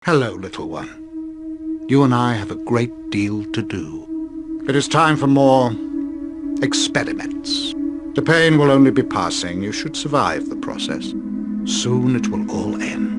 Hello, little one. You and I have a great deal to do. It is time for more experiments. The pain will only be passing. You should survive the process. Soon it will all end.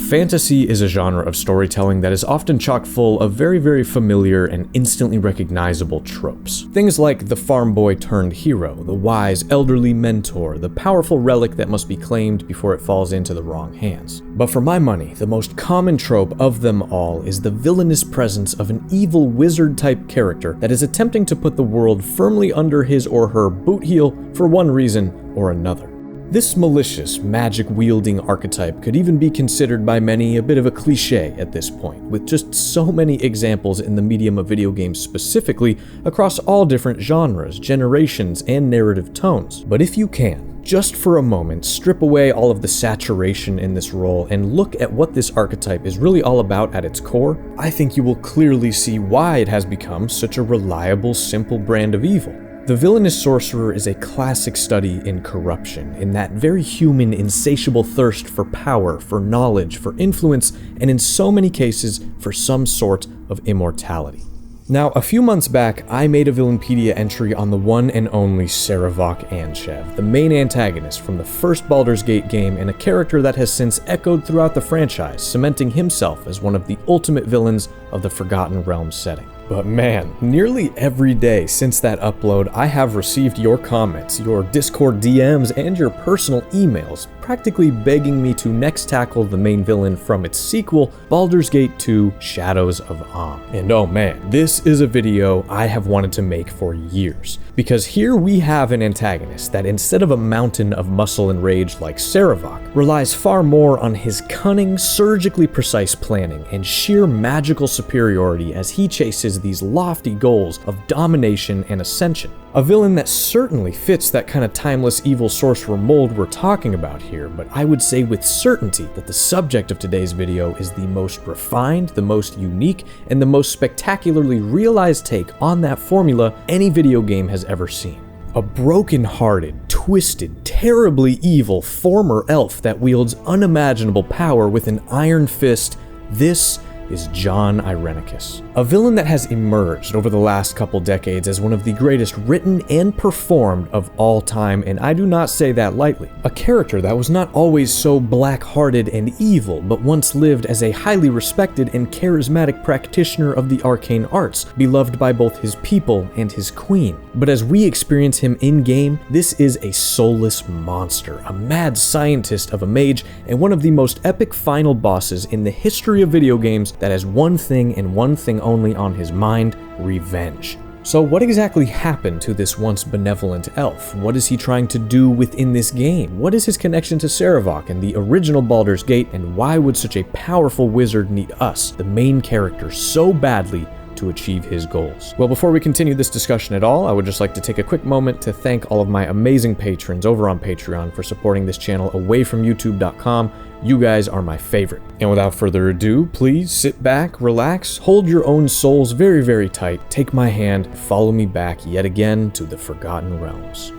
Fantasy is a genre of storytelling that is often chock full of very, very familiar and instantly recognizable tropes. Things like the farm boy turned hero, the wise elderly mentor, the powerful relic that must be claimed before it falls into the wrong hands. But for my money, the most common trope of them all is the villainous presence of an evil wizard-type character that is attempting to put the world firmly under his or her boot heel for one reason or another. This malicious, magic-wielding archetype could even be considered by many a bit of a cliché at this point, with just so many examples in the medium of video games specifically across all different genres, generations, and narrative tones. But if you can, just for a moment, strip away all of the saturation in this role and look at what this archetype is really all about at its core, I think you will clearly see why it has become such a reliable, simple brand of evil. The villainous sorcerer is a classic study in corruption, in that very human, insatiable thirst for power, for knowledge, for influence, and in so many cases, for some sort of immortality. Now, a few months back, I made a Villainpedia entry on the one and only Sarevok Anchev, the main antagonist from the first Baldur's Gate game and a character that has since echoed throughout the franchise, cementing himself as one of the ultimate villains of the Forgotten Realms setting. But man, nearly every day since that upload, I have received your comments, your Discord DMs, and your personal emails, practically begging me to next tackle the main villain from its sequel, Baldur's Gate 2: Shadows of Amn. And oh man, this is a video I have wanted to make for years. Because here we have an antagonist that, instead of a mountain of muscle and rage like Sarevok, relies far more on his cunning, surgically precise planning and sheer magical superiority as he chases these lofty goals of domination and ascension. A villain that certainly fits that kind of timeless evil sorcerer mold we're talking about here, but I would say with certainty that the subject of today's video is the most refined, the most unique, and the most spectacularly realized take on that formula any video game has ever seen. A broken-hearted, twisted, terribly evil former elf that wields unimaginable power with an iron fist. This is Jon Irenicus, a villain that has emerged over the last couple decades as one of the greatest written and performed of all time, and I do not say that lightly. A character that was not always so black-hearted and evil, but once lived as a highly respected and charismatic practitioner of the arcane arts, beloved by both his people and his queen. But as we experience him in-game, this is a soulless monster, a mad scientist of a mage, and one of the most epic final bosses in the history of video games that has one thing and one thing only on his mind: revenge. So what exactly happened to this once benevolent elf? What is he trying to do within this game? What is his connection to Sarevok and the original Baldur's Gate, and why would such a powerful wizard need us, the main character, so badly to achieve his goals? Well, before we continue this discussion at all, I would just like to take a quick moment to thank all of my amazing patrons over on Patreon for supporting this channel away from YouTube.com. You guys are my favorite. And without further ado, please sit back, relax, hold your own souls very, very tight, take my hand, follow me back yet again to the Forgotten Realms.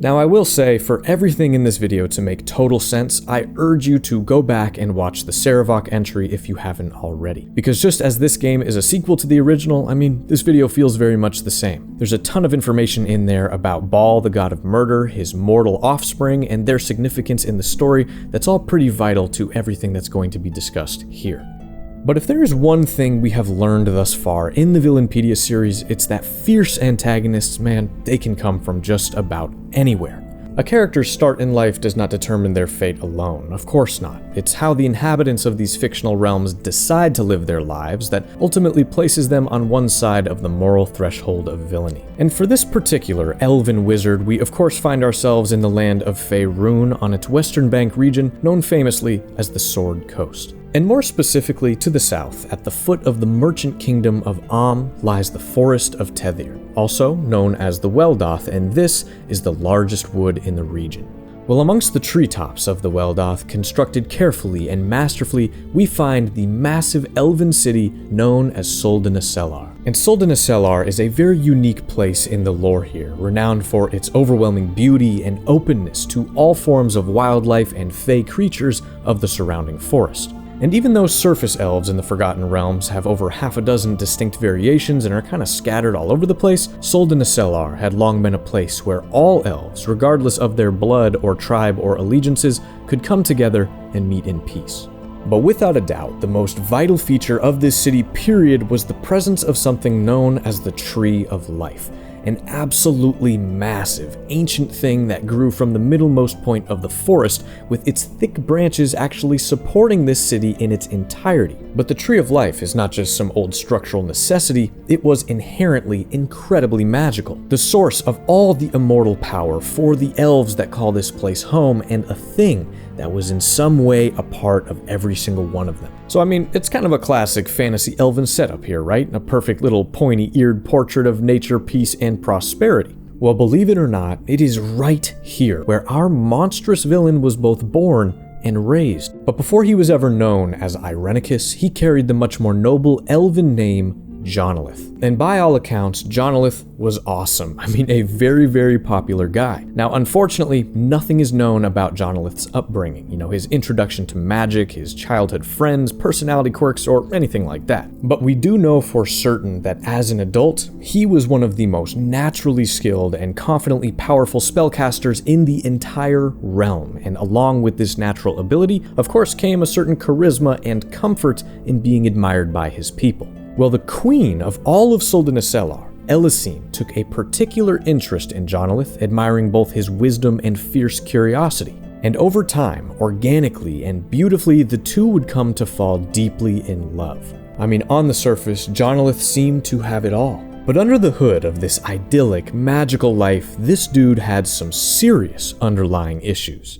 Now, I will say, for everything in this video to make total sense, I urge you to go back and watch the Sarevok entry if you haven't already. Because just as this game is a sequel to the original, I mean, this video feels very much the same. There's a ton of information in there about Baal, the god of murder, his mortal offspring, and their significance in the story that's all pretty vital to everything that's going to be discussed here. But if there is one thing we have learned thus far in the Villainpedia series, it's that fierce antagonists, man, they can come from just about anywhere. A character's start in life does not determine their fate alone, of course not. It's how the inhabitants of these fictional realms decide to live their lives that ultimately places them on one side of the moral threshold of villainy. And for this particular elven wizard, we of course find ourselves in the land of Faerûn on its western bank region, known famously as the Sword Coast. And more specifically, to the south, at the foot of the merchant kingdom of Amn, lies the Forest of Tethir, also known as the Weldoth, and this is the largest wood in the region. Well, amongst the treetops of the Weldoth, constructed carefully and masterfully, we find the massive elven city known as Suldanessellar. And Suldanessellar is a very unique place in the lore here, renowned for its overwhelming beauty and openness to all forms of wildlife and fey creatures of the surrounding forest. And even though surface elves in the Forgotten Realms have over half a dozen distinct variations and are kind of scattered all over the place, Suldanessellar had long been a place where all elves, regardless of their blood or tribe or allegiances, could come together and meet in peace. But without a doubt, the most vital feature of this city period was the presence of something known as the Tree of Life. An absolutely massive, ancient thing that grew from the middlemost point of the forest, with its thick branches actually supporting this city in its entirety. But the Tree of Life is not just some old structural necessity, it was inherently incredibly magical. The source of all the immortal power for the elves that call this place home, and a thing that was in some way a part of every single one of them. So I mean, it's kind of a classic fantasy elven setup here, right? A perfect little pointy-eared portrait of nature, peace, and prosperity. Well, believe it or not, it is right here where our monstrous villain was both born and raised. But before he was ever known as Irenicus, he carried the much more noble elven name Jonilith. And by all accounts, Jonilith was awesome. I mean, a very, very popular guy. Now, unfortunately, nothing is known about Jonilith's upbringing. You know, his introduction to magic, his childhood friends, personality quirks, or anything like that. But we do know for certain that as an adult, he was one of the most naturally skilled and confidently powerful spellcasters in the entire realm. And along with this natural ability, of course, came a certain charisma and comfort in being admired by his people. Well, the queen of all of Suldanessellar, Elisine, took a particular interest in Jonilith, admiring both his wisdom and fierce curiosity. And over time, organically and beautifully, the two would come to fall deeply in love. I mean, on the surface, Jonilith seemed to have it all. But under the hood of this idyllic, magical life, this dude had some serious underlying issues.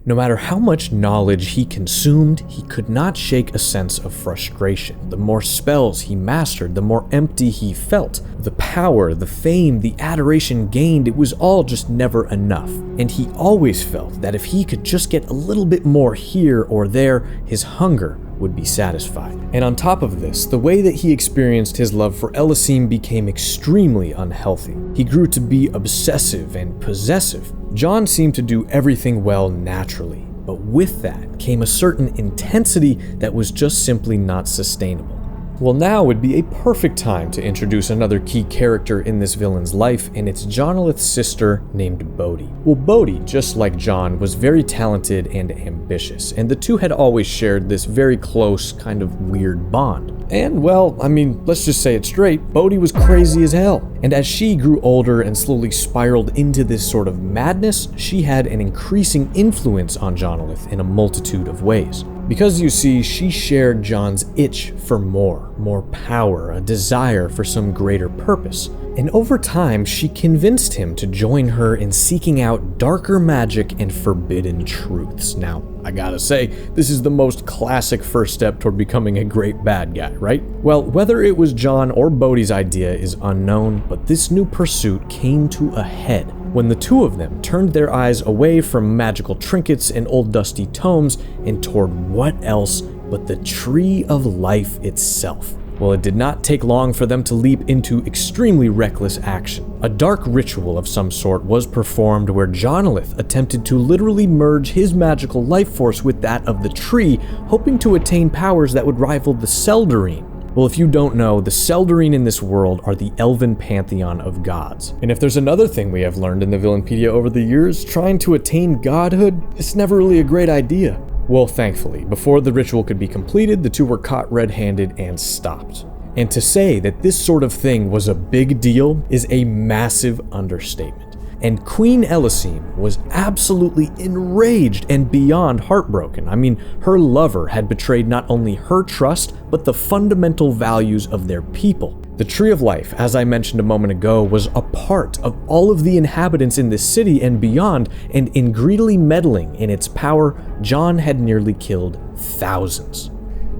No matter how much knowledge he consumed, he could not shake a sense of frustration. The more spells he mastered, the more empty he felt. The power, the fame, the adoration gained, it was all just never enough. And he always felt that if he could just get a little bit more here or there, his hunger would be satisfied. And on top of this, the way that he experienced his love for Elisine became extremely unhealthy. He grew to be obsessive and possessive. Jon seemed to do everything well naturally, but with that came a certain intensity that was just simply not sustainable. Well, now would be a perfect time to introduce another key character in this villain's life, and it's Jonilith's sister named Bodhi. Well, Bodhi, just like Jon, was very talented and ambitious, and the two had always shared this very close, kind of weird bond. And, well, I mean, let's just say it straight, Bodhi was crazy as hell. And as she grew older and slowly spiraled into this sort of madness, she had an increasing influence on Jonilith in a multitude of ways. Because you see, she shared Jon's itch for more power, a desire for some greater purpose. And over time, she convinced him to join her in seeking out darker magic and forbidden truths. Now, I gotta say, this is the most classic first step toward becoming a great bad guy, right? Well, whether it was Jon or Bodhi's idea is unknown, but this new pursuit came to a head when the two of them turned their eyes away from magical trinkets and old dusty tomes and toward what else but the Tree of Life itself. Well, it did not take long for them to leap into extremely reckless action. A dark ritual of some sort was performed where Jonilith attempted to literally merge his magical life force with that of the tree, hoping to attain powers that would rival the Seldarine. Well, if you don't know, the Seldarine in this world are the elven pantheon of gods. And if there's another thing we have learned in the Villainpedia over the years, trying to attain godhood is never really a great idea. Well, thankfully, before the ritual could be completed, the two were caught red-handed and stopped. And to say that this sort of thing was a big deal is a massive understatement. And Queen Elisine was absolutely enraged and beyond heartbroken. I mean, her lover had betrayed not only her trust, but the fundamental values of their people. The Tree of Life, as I mentioned a moment ago, was a part of all of the inhabitants in this city and beyond, and in greedily meddling in its power, Jon had nearly killed thousands.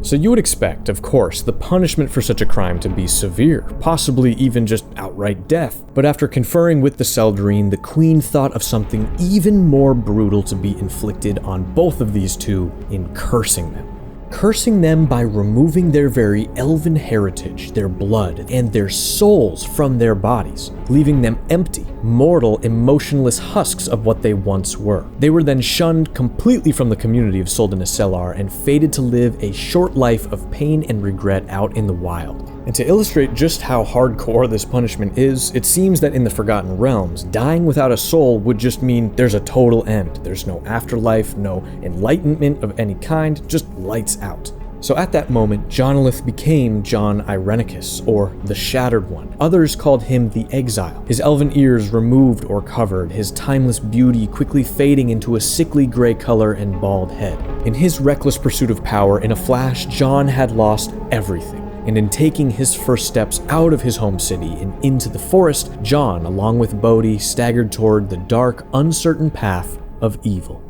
So you would expect, of course, the punishment for such a crime to be severe, possibly even just outright death. But after conferring with the Seldarine, the Queen thought of something even more brutal to be inflicted on both of these two in cursing them. Cursing them by removing their very elven heritage, their blood, and their souls from their bodies, leaving them empty, mortal, emotionless husks of what they once were. They were then shunned completely from the community of Suldanessellar and fated to live a short life of pain and regret out in the wild. And to illustrate just how hardcore this punishment is, it seems that in the Forgotten Realms, dying without a soul would just mean there's a total end. There's no afterlife, no enlightenment of any kind, just lights out. So at that moment, Jonolith became Jon Irenicus, or the Shattered One. Others called him the Exile, his elven ears removed or covered, his timeless beauty quickly fading into a sickly gray color and bald head. In his reckless pursuit of power, in a flash, Jon had lost everything. And in taking his first steps out of his home city and into the forest, Jon, along with Bodhi, staggered toward the dark, uncertain path of evil.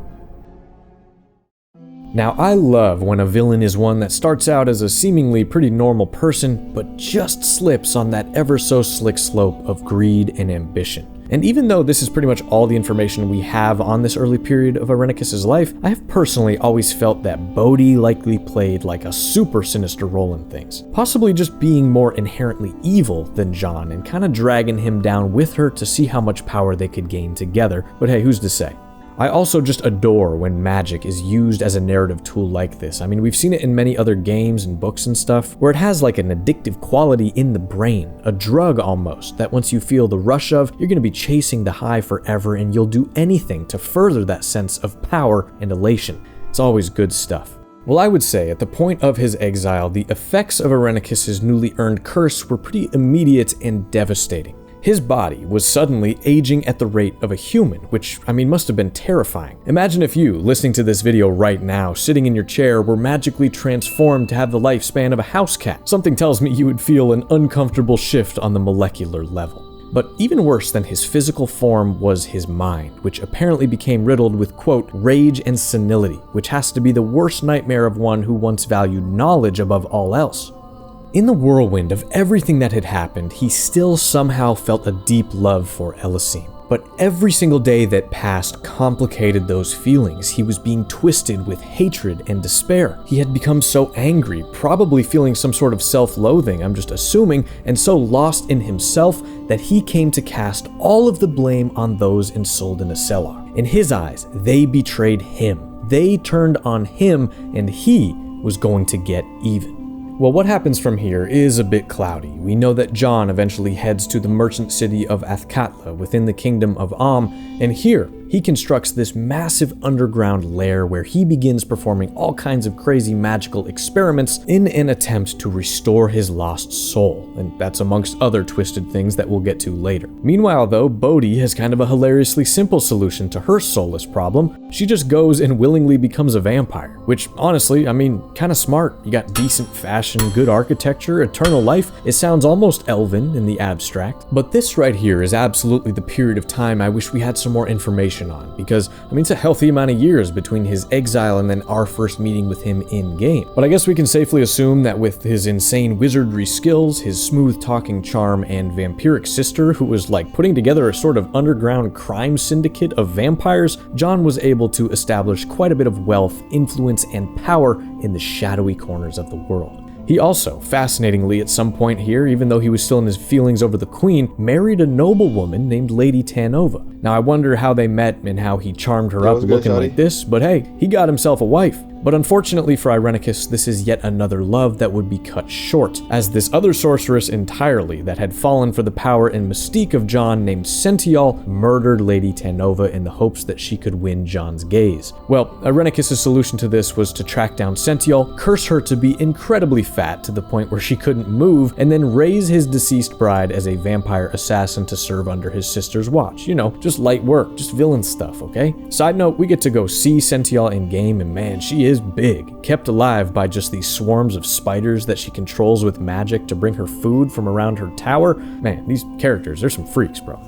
Now, I love when a villain is one that starts out as a seemingly pretty normal person, but just slips on that ever-so-slick slope of greed and ambition. And even though this is pretty much all the information we have on this early period of Irenicus' life, I have personally always felt that Bodhi likely played like a super sinister role in things, possibly just being more inherently evil than Jon and kind of dragging him down with her to see how much power they could gain together, but hey, who's to say? I also just adore when magic is used as a narrative tool like this. I mean, we've seen it in many other games and books and stuff, where it has like an addictive quality in the brain, a drug almost, that once you feel the rush of, you're gonna be chasing the high forever and you'll do anything to further that sense of power and elation. It's always good stuff. Well, I would say at the point of his exile, the effects of Irenicus' newly earned curse were pretty immediate and devastating. His body was suddenly aging at the rate of a human, which, I mean, must have been terrifying. Imagine if you, listening to this video right now, sitting in your chair, were magically transformed to have the lifespan of a house cat. Something tells me you would feel an uncomfortable shift on the molecular level. But even worse than his physical form was his mind, which apparently became riddled with, quote, rage and senility, which has to be the worst nightmare of one who once valued knowledge above all else. In the whirlwind of everything that had happened, he still somehow felt a deep love for Elysim. But every single day that passed complicated those feelings. He was being twisted with hatred and despair. He had become so angry, probably feeling some sort of self-loathing, I'm just assuming, and so lost in himself that he came to cast all of the blame on those in Suldanessellar. In his eyes, they betrayed him. They turned on him, and he was going to get even. Well, what happens from here is a bit cloudy. We know that Jon eventually heads to the merchant city of Athkatla within the kingdom of Amn, and here he constructs this massive underground lair where he begins performing all kinds of crazy magical experiments in an attempt to restore his lost soul, and that's amongst other twisted things that we'll get to later. Meanwhile though, Bodhi has kind of a hilariously simple solution to her soulless problem. She just goes and willingly becomes a vampire, which honestly, I mean, kind of smart. You got decent fashion, good architecture, eternal life. It sounds almost elven in the abstract, but this right here is absolutely the period of time I wish we had some more information on, because, I mean, it's a healthy amount of years between his exile and then our first meeting with him in-game. But I guess we can safely assume that with his insane wizardry skills, his smooth-talking charm, and vampiric sister, who was like putting together a sort of underground crime syndicate of vampires, Jon was able to establish quite a bit of wealth, influence, and power in the shadowy corners of the world. He also, fascinatingly at some point here, even though he was still in his feelings over the queen, married a noblewoman named Lady Tanova. Now I wonder how they met and how he charmed her up looking like this, but hey, he got himself a wife. But unfortunately for Irenicus, this is yet another love that would be cut short, as this other sorceress entirely that had fallen for the power and mystique of Jon named Sential murdered Lady Tanova in the hopes that she could win Jon's gaze. Well, Irenicus' solution to this was to track down Sential, curse her to be incredibly fat to the point where she couldn't move, and then raise his deceased bride as a vampire assassin to serve under his sister's watch. You know, just light work, just villain stuff, okay? Side note, we get to go see Sential in game, and man, she is big, kept alive by just these swarms of spiders that she controls with magic to bring her food from around her tower. Man, these characters, they're some freaks, bro.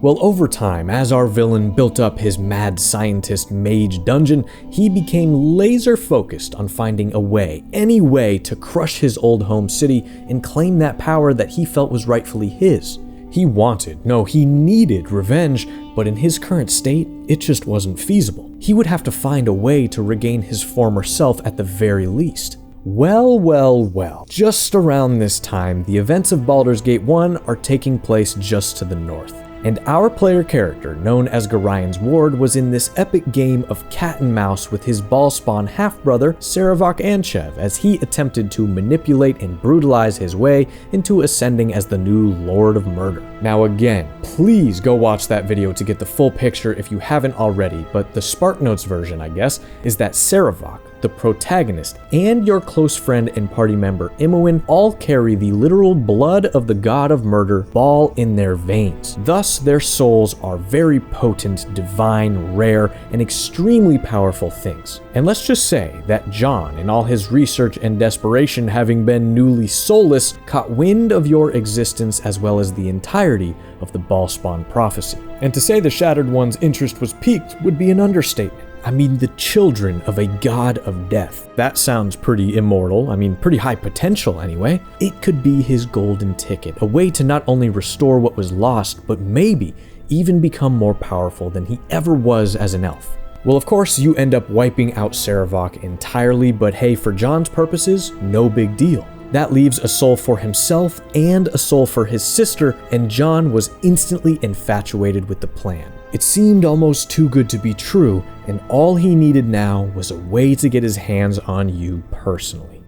Well, over time, as our villain built up his mad scientist mage dungeon, he became laser focused on finding a way, any way, to crush his old home city and claim that power that he felt was rightfully his. He wanted, no, he needed revenge, but in his current state, it just wasn't feasible. He would have to find a way to regain his former self at the very least. Well. Just around this time, the events of Baldur's Gate 1 are taking place just to the north. And our player character, known as Gorian's Ward, was in this epic game of cat and mouse with his ball-spawn half-brother, Sarevok Anchev, as he attempted to manipulate and brutalize his way into ascending as the new Lord of Murder. Now again, please go watch that video to get the full picture if you haven't already, but the SparkNotes version, I guess, is that Sarevok, the protagonist, and your close friend and party member Imoen all carry the literal blood of the god of murder, Baal, in their veins. Thus, their souls are very potent, divine, rare, and extremely powerful things. And let's just say that Jon, in all his research and desperation, having been newly soulless, caught wind of your existence as well as the entirety of the Ballspawn prophecy. And to say the Shattered One's interest was piqued would be an understatement. I mean, the children of a god of death. That sounds pretty immortal, pretty high potential anyway. It could be his golden ticket, a way to not only restore what was lost, but maybe even become more powerful than he ever was as an elf. Well, of course, you end up wiping out Sarevok entirely, but hey, for Jon's purposes, no big deal. That leaves a soul for himself and a soul for his sister, and Jon was instantly infatuated with the plan. It seemed almost too good to be true, and all he needed now was a way to get his hands on you personally.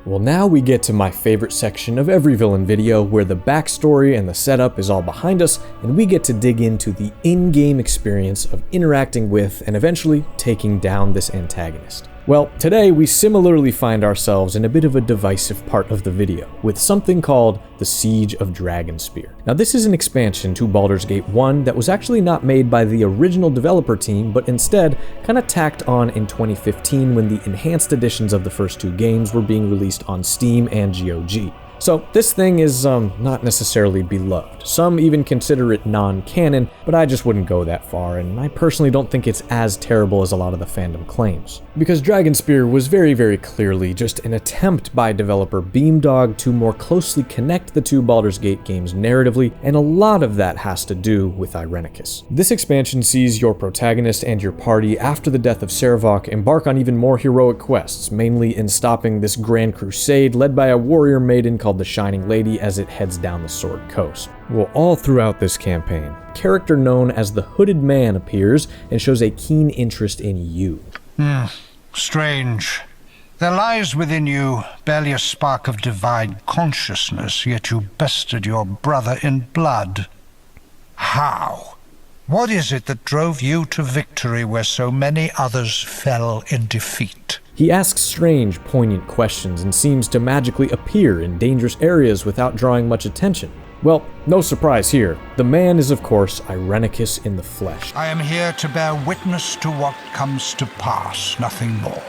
Well, now we get to my favorite section of every villain video, where the backstory and the setup is all behind us, and we get to dig into the in-game experience of interacting with and eventually taking down this antagonist. Well, today we similarly find ourselves in a bit of a divisive part of the video, with something called the Siege of Dragonspear. Now, this is an expansion to Baldur's Gate 1 that was actually not made by the original developer team, but instead kind of tacked on in 2015 when the enhanced editions of the first two games were being released on Steam and GOG. So this thing is not necessarily beloved. Some even consider it non-canon, but I just wouldn't go that far, and I personally don't think it's as terrible as a lot of the fandom claims. Because Dragonspear was very, very clearly just an attempt by developer Beamdog to more closely connect the two Baldur's Gate games narratively, and a lot of that has to do with Irenicus. This expansion sees your protagonist and your party after the death of Sarevok embark on even more heroic quests, mainly in stopping this grand crusade led by a warrior maiden called the Shining Lady as it heads down the Sword Coast. Well, all throughout this campaign, a character known as the Hooded Man appears and shows a keen interest in you. Strange. There lies within you barely a spark of divine consciousness, yet you bested your brother in blood. How? What is it that drove you to victory where so many others fell in defeat? He asks strange, poignant questions and seems to magically appear in dangerous areas without drawing much attention. Well, no surprise here. The man is, of course, Irenicus in the flesh. I am here to bear witness to what comes to pass, nothing more.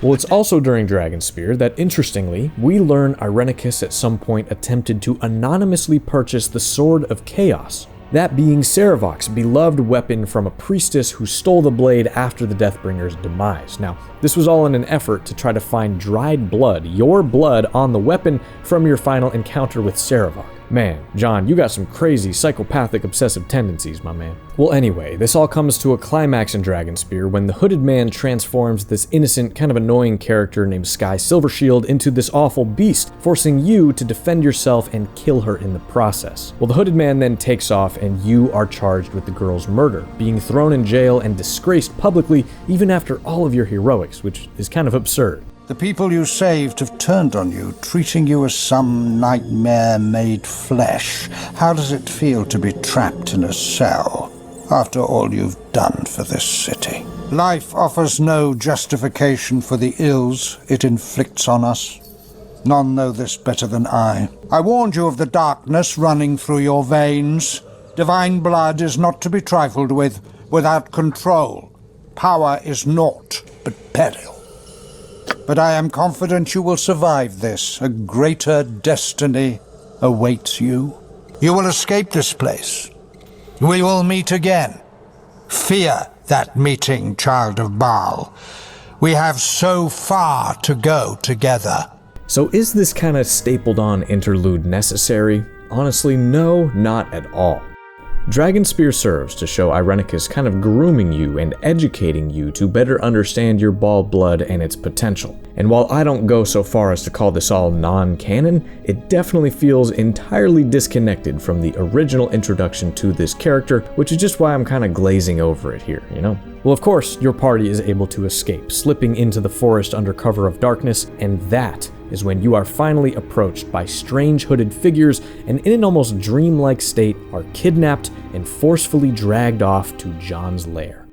Well, it's also during Dragonspear that, interestingly, we learn Irenicus at some point attempted to anonymously purchase the Sword of Chaos, that being Sarevok's beloved weapon from a priestess who stole the blade after the Deathbringer's demise. Now, this was all in an effort to try to find dried blood, your blood, on the weapon from your final encounter with Sarevok. Man, Jon, you got some crazy psychopathic obsessive tendencies, my man. Well, anyway, this all comes to a climax in Dragonspear when the Hooded Man transforms this innocent, kind of annoying character named Sky Silvershield into this awful beast, forcing you to defend yourself and kill her in the process. Well, the Hooded Man then takes off and you are charged with the girl's murder, being thrown in jail and disgraced publicly even after all of your heroics, which is kind of absurd. The people you saved have turned on you, treating you as some nightmare made flesh. How does it feel to be trapped in a cell after all you've done for this city? Life offers no justification for the ills it inflicts on us. None know this better than I. I warned you of the darkness running through your veins. Divine blood is not to be trifled with without control. Power is naught but peril. But I am confident you will survive this. A greater destiny awaits you. You will escape this place, We will meet again. Fear that meeting, child of Baal. We have so far to go together. So is this kind of stapled on interlude necessary? Honestly, no, not at all. Dragonspear serves to show Irenicus kind of grooming you and educating you to better understand your Baal blood and its potential. And while I don't go so far as to call this all non-canon, it definitely feels entirely disconnected from the original introduction to this character, which is just why I'm kind of glazing over it here, you know? Well, of course, your party is able to escape, slipping into the forest under cover of darkness, and that is when you are finally approached by strange hooded figures and in an almost dreamlike state are kidnapped and forcefully dragged off to Jon's lair.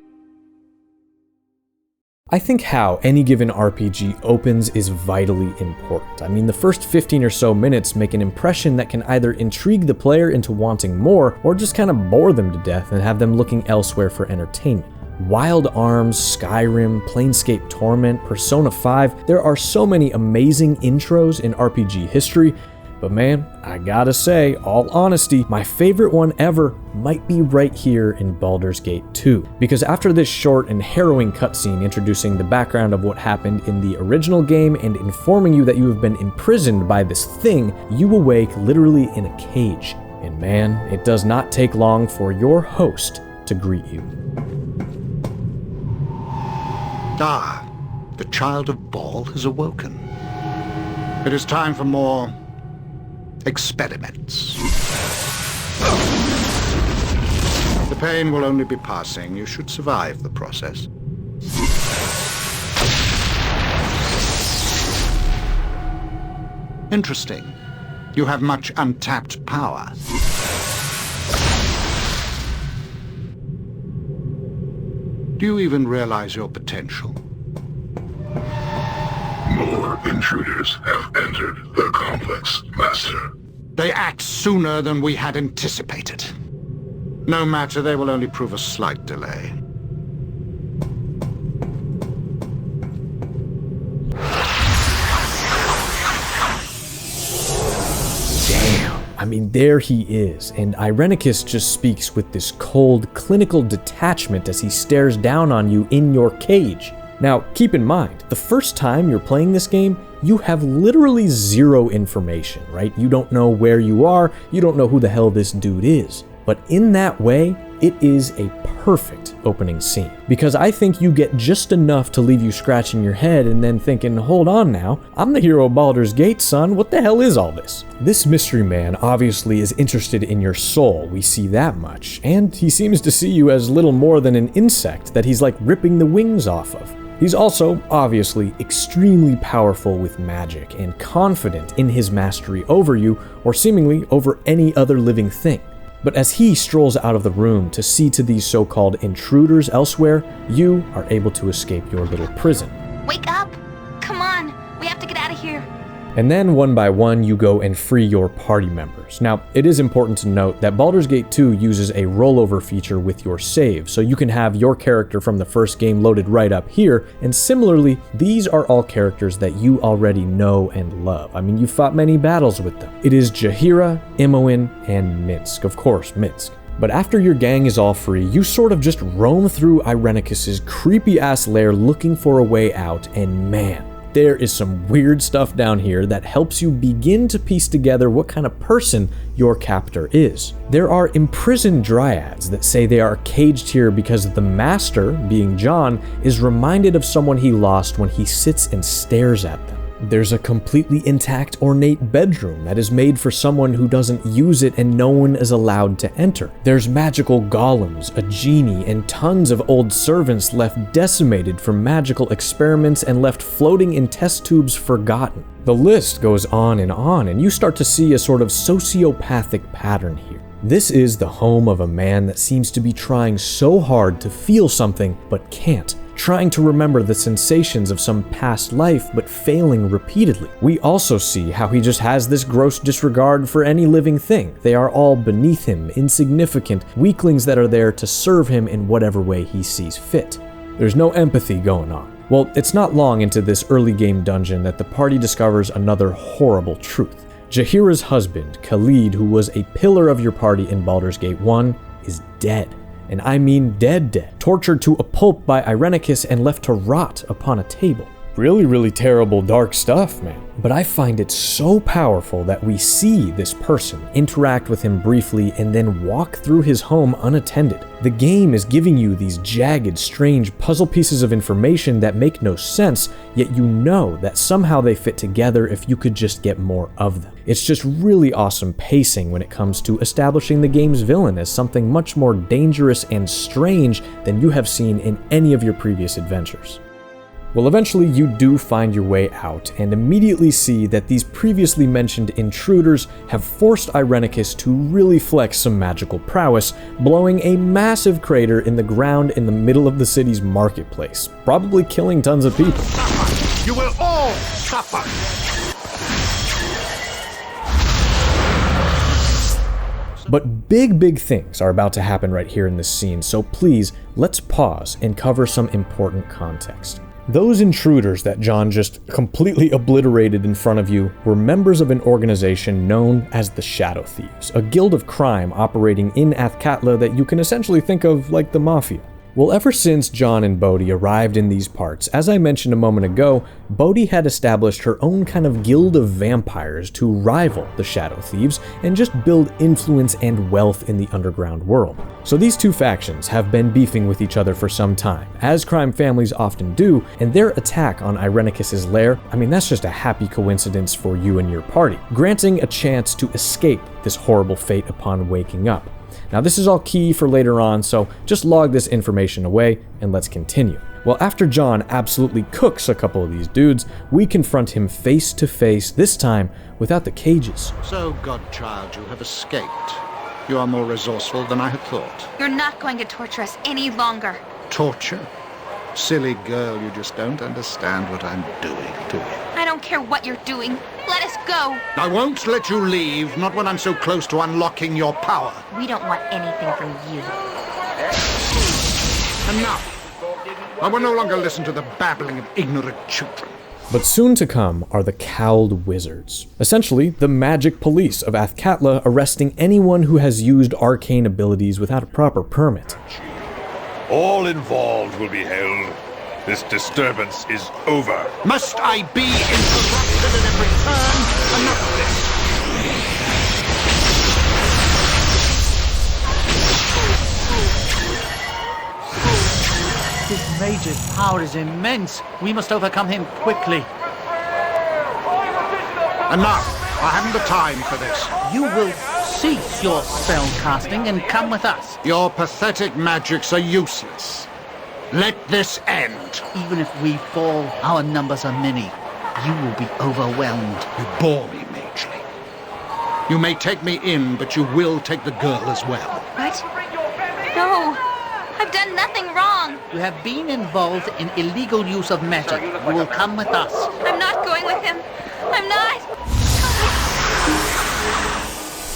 I think how any given RPG opens is vitally important. I mean, the first 15 or so minutes make an impression that can either intrigue the player into wanting more, or just kind of bore them to death and have them looking elsewhere for entertainment. Wild Arms, Skyrim, Planescape Torment, Persona 5, there are so many amazing intros in RPG history, but man, I gotta say, all honesty, my favorite one ever might be right here in Baldur's Gate 2. Because after this short and harrowing cutscene introducing the background of what happened in the original game and informing you that you have been imprisoned by this thing, you awake literally in a cage. And man, it does not take long for your host to greet you. Ah, the child of Baal has awoken. It is time for more experiments. The pain will only be passing. You should survive the process. Interesting. You have much untapped power. Do you even realize your potential? More intruders have entered the complex, Master. They act sooner than we had anticipated. No matter, they will only prove a slight delay. I mean, there he is, and Irenicus just speaks with this cold, clinical detachment as he stares down on you in your cage. Now, keep in mind, the first time you're playing this game, you have literally zero information, right? You don't know where you are, you don't know who the hell this dude is. But in that way, it is a perfect opening scene, because I think you get just enough to leave you scratching your head and then thinking, hold on now, I'm the hero of Baldur's Gate, son, what the hell is all this? This mystery man obviously is interested in your soul, we see that much, and he seems to see you as little more than an insect that he's like ripping the wings off of. He's also, obviously, extremely powerful with magic and confident in his mastery over you, or seemingly over any other living thing. But as he strolls out of the room to see to these so-called intruders elsewhere, you are able to escape your little prison. Wake up! Come on, we have to get out of here. And then one by one you go and free your party members. Now, it is important to note that Baldur's Gate 2 uses a rollover feature with your save, so you can have your character from the first game loaded right up here, and similarly, these are all characters that you already know and love. I mean, you fought many battles with them. It is Jaheira, Imoen, and Minsc, of course, Minsc. But after your gang is all free, you sort of just roam through Irenicus's creepy-ass lair looking for a way out, and man, there is some weird stuff down here that helps you begin to piece together what kind of person your captor is. There are imprisoned dryads that say they are caged here because the master, being Jon, is reminded of someone he lost when he sits and stares at them. There's a completely intact, ornate bedroom that is made for someone who doesn't use it and no one is allowed to enter. There's magical golems, a genie, and tons of old servants left decimated from magical experiments and left floating in test tubes forgotten. The list goes on, and you start to see a sort of sociopathic pattern here. This is the home of a man that seems to be trying so hard to feel something but can't. Trying to remember the sensations of some past life, but failing repeatedly. We also see how he just has this gross disregard for any living thing. They are all beneath him, insignificant, weaklings that are there to serve him in whatever way he sees fit. There's no empathy going on. Well, it's not long into this early game dungeon that the party discovers another horrible truth. Jaheira's husband, Khalid, who was a pillar of your party in Baldur's Gate 1, is dead. And I mean dead, tortured to a pulp by Irenicus and left to rot upon a table. Really, really terrible, dark stuff, man. But I find it so powerful that we see this person, interact with him briefly, and then walk through his home unattended. The game is giving you these jagged, strange puzzle pieces of information that make no sense, yet you know that somehow they fit together if you could just get more of them. It's just really awesome pacing when it comes to establishing the game's villain as something much more dangerous and strange than you have seen in any of your previous adventures. Well, eventually you do find your way out and immediately see that these previously mentioned intruders have forced Irenicus to really flex some magical prowess, blowing a massive crater in the ground in the middle of the city's marketplace, probably killing tons of people. You will all suffer! But big things are about to happen right here in this scene, so please, let's pause and cover some important context. Those intruders that Jon just completely obliterated in front of you were members of an organization known as the Shadow Thieves, a guild of crime operating in Athkatla that you can essentially think of like the Mafia. Well, ever since Jon and Bodhi arrived in these parts, as I mentioned a moment ago, Bodhi had established her own kind of guild of vampires to rival the Shadow Thieves and just build influence and wealth in the underground world. So these two factions have been beefing with each other for some time, as crime families often do, and their attack on Irenicus's lair, I mean, that's just a happy coincidence for you and your party, granting a chance to escape this horrible fate upon waking up. Now this is all key for later on, so just log this information away and let's continue. Well, after Jon absolutely cooks a couple of these dudes, we confront him face to face, this time without the cages. So, godchild, you have escaped. You are more resourceful than I had thought. You're not going to torture us any longer. Torture? Silly girl, you just don't understand what I'm doing, do you? I don't care what you're doing. Let us go. I won't let you leave, not when I'm so close to unlocking your power. We don't want anything from you. Enough! I will no longer listen to the babbling of ignorant children. But soon to come are the Cowled Wizards, essentially the magic police of Athkatla, arresting anyone who has used arcane abilities without a proper permit. All involved will be held. This disturbance is over. Must I be interrupted at every turn? Enough of this! This mage's power is immense. We must overcome him quickly. Enough! I haven't the time for this. You will cease your spell casting and come with us. Your pathetic magics are useless. Let this end. Even if we fall, our numbers are many. You will be overwhelmed. You bore me, Magely. You may take me in, but you will take the girl as well. What? No! I've done nothing wrong! You have been involved in illegal use of magic. You will come with us. I'm not going with him! I'm not!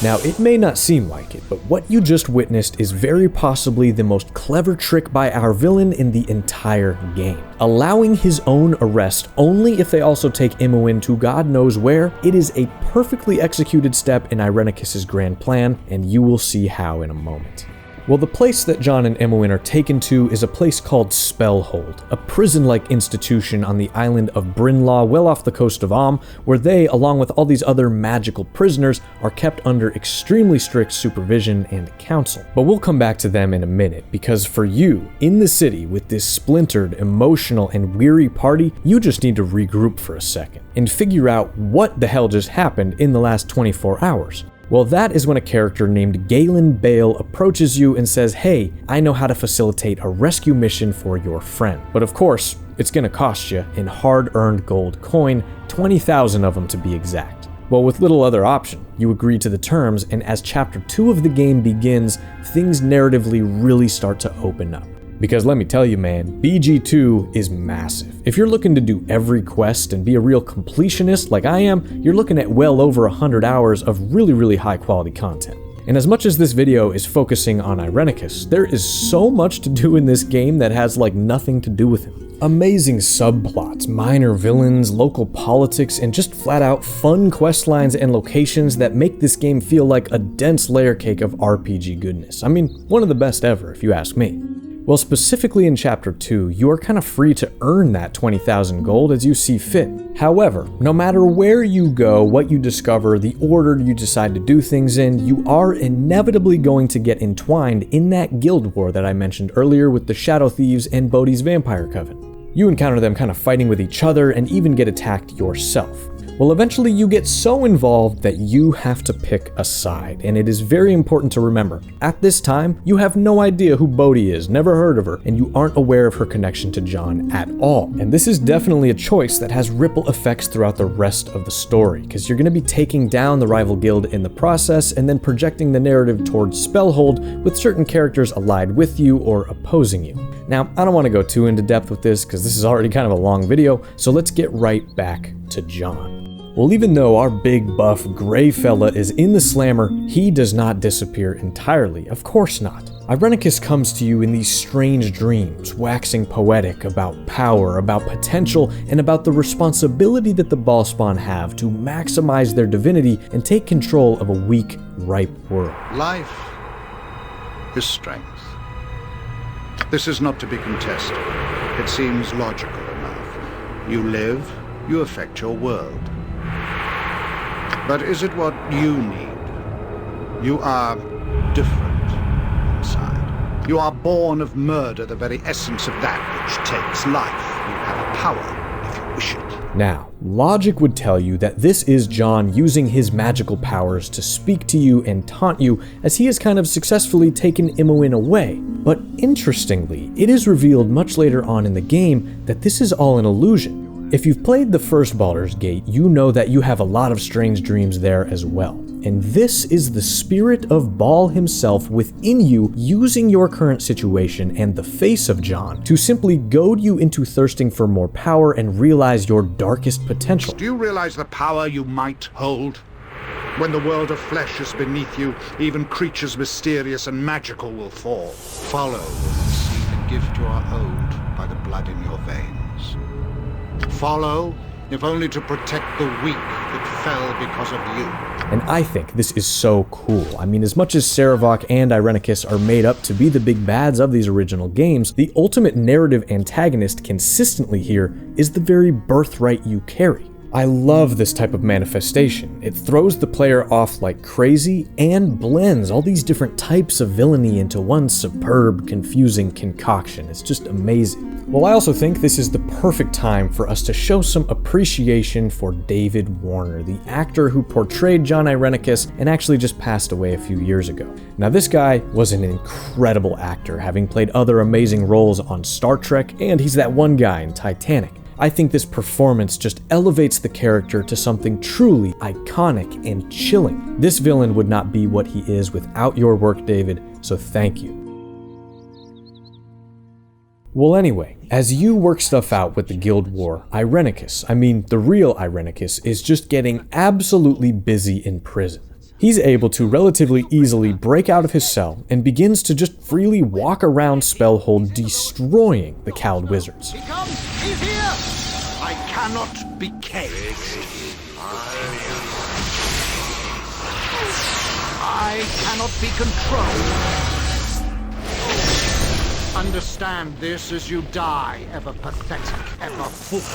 Now, it may not seem like it, but what you just witnessed is very possibly the most clever trick by our villain in the entire game. Allowing his own arrest only if they also take Imoen to God knows where, it is a perfectly executed step in Irenicus's grand plan, and you will see how in a moment. Well, the place that Jon and Imoen are taken to is a place called Spellhold, a prison-like institution on the island of Brynlaw, well off the coast of Amn, where they, along with all these other magical prisoners, are kept under extremely strict supervision and counsel. But we'll come back to them in a minute, because for you, in the city, with this splintered, emotional, and weary party, you just need to regroup for a second, and figure out what the hell just happened in the last 24 hours. Well, that is when a character named Galen Bale approaches you and says, hey, I know how to facilitate a rescue mission for your friend. But of course, it's gonna cost you in hard-earned gold coin, 20,000 of them to be exact. Well, with little other option, you agree to the terms, and as Chapter 2 of the game begins, things narratively really start to open up. Because let me tell you, man, BG2 is massive. If you're looking to do every quest and be a real completionist like I am, you're looking at well over 100 hours of really high quality content. And as much as this video is focusing on Irenicus, there is so much to do in this game that has like nothing to do with him. Amazing subplots, minor villains, local politics, and just flat out fun questlines and locations that make this game feel like a dense layer cake of RPG goodness. I mean, one of the best ever, if you ask me. Well, specifically in Chapter 2, you are kind of free to earn that 20,000 gold as you see fit. However, no matter where you go, what you discover, the order you decide to do things in, you are inevitably going to get entwined in that guild war that I mentioned earlier with the Shadow Thieves and Bodhi's Vampire Coven. You encounter them kind of fighting with each other and even get attacked yourself. Well, eventually you get so involved that you have to pick a side, and it is very important to remember, at this time, you have no idea who Bodhi is, never heard of her, and you aren't aware of her connection to Jon at all. And this is definitely a choice that has ripple effects throughout the rest of the story, because you're going to be taking down the rival guild in the process, and then projecting the narrative towards Spellhold with certain characters allied with you or opposing you. Now, I don't want to go too into depth with this, because this is already kind of a long video, so let's get right back to Jon. Well, even though our big buff gray fella is in the slammer, he does not disappear entirely, of course not. Irenicus comes to you in these strange dreams, waxing poetic about power, about potential, and about the responsibility that the Ballspawn have to maximize their divinity and take control of a weak, ripe world. Life is strength. This is not to be contested. It seems logical enough. You live, you affect your world. But is it what you need? You are different inside. You are born of murder, the very essence of that which takes life. You have a power if you wish it. Now, logic would tell you that this is Jon using his magical powers to speak to you and taunt you, as he has kind of successfully taken Imoen away. But interestingly, it is revealed much later on in the game that this is all an illusion. If you've played the first Baldur's Gate, you know that you have a lot of strange dreams there as well. And this is the spirit of Baal himself within you, using your current situation and the face of Jon to simply goad you into thirsting for more power and realize your darkest potential. Do you realize the power you might hold? When the world of flesh is beneath you, even creatures mysterious and magical will fall. Follow will seek a gift you are owed by the blood in your veins. Follow, if only to protect the weak that fell because of you. And I think this is so cool. I mean, as much as Sarevok and Irenicus are made up to be the big bads of these original games, the ultimate narrative antagonist consistently here is the very birthright you carry. I love this type of manifestation. It throws the player off like crazy and blends all these different types of villainy into one superb, confusing concoction. It's just amazing. Well, I also think this is the perfect time for us to show some appreciation for David Warner, the actor who portrayed Jon Irenicus and actually just passed away a few years ago. Now, this guy was an incredible actor, having played other amazing roles on Star Trek, and he's that one guy in Titanic. I think this performance just elevates the character to something truly iconic and chilling. This villain would not be what he is without your work, David, so thank you. Well, anyway, as you work stuff out with the Guild War, Irenicus, the real Irenicus, is just getting absolutely busy in prison. He's able to relatively easily break out of his cell and begins to just freely walk around Spellhold, destroying the cowled wizards. He comes! He's here! I cannot be caged. I cannot be controlled. Understand this as you die, ever pathetic, ever foolish.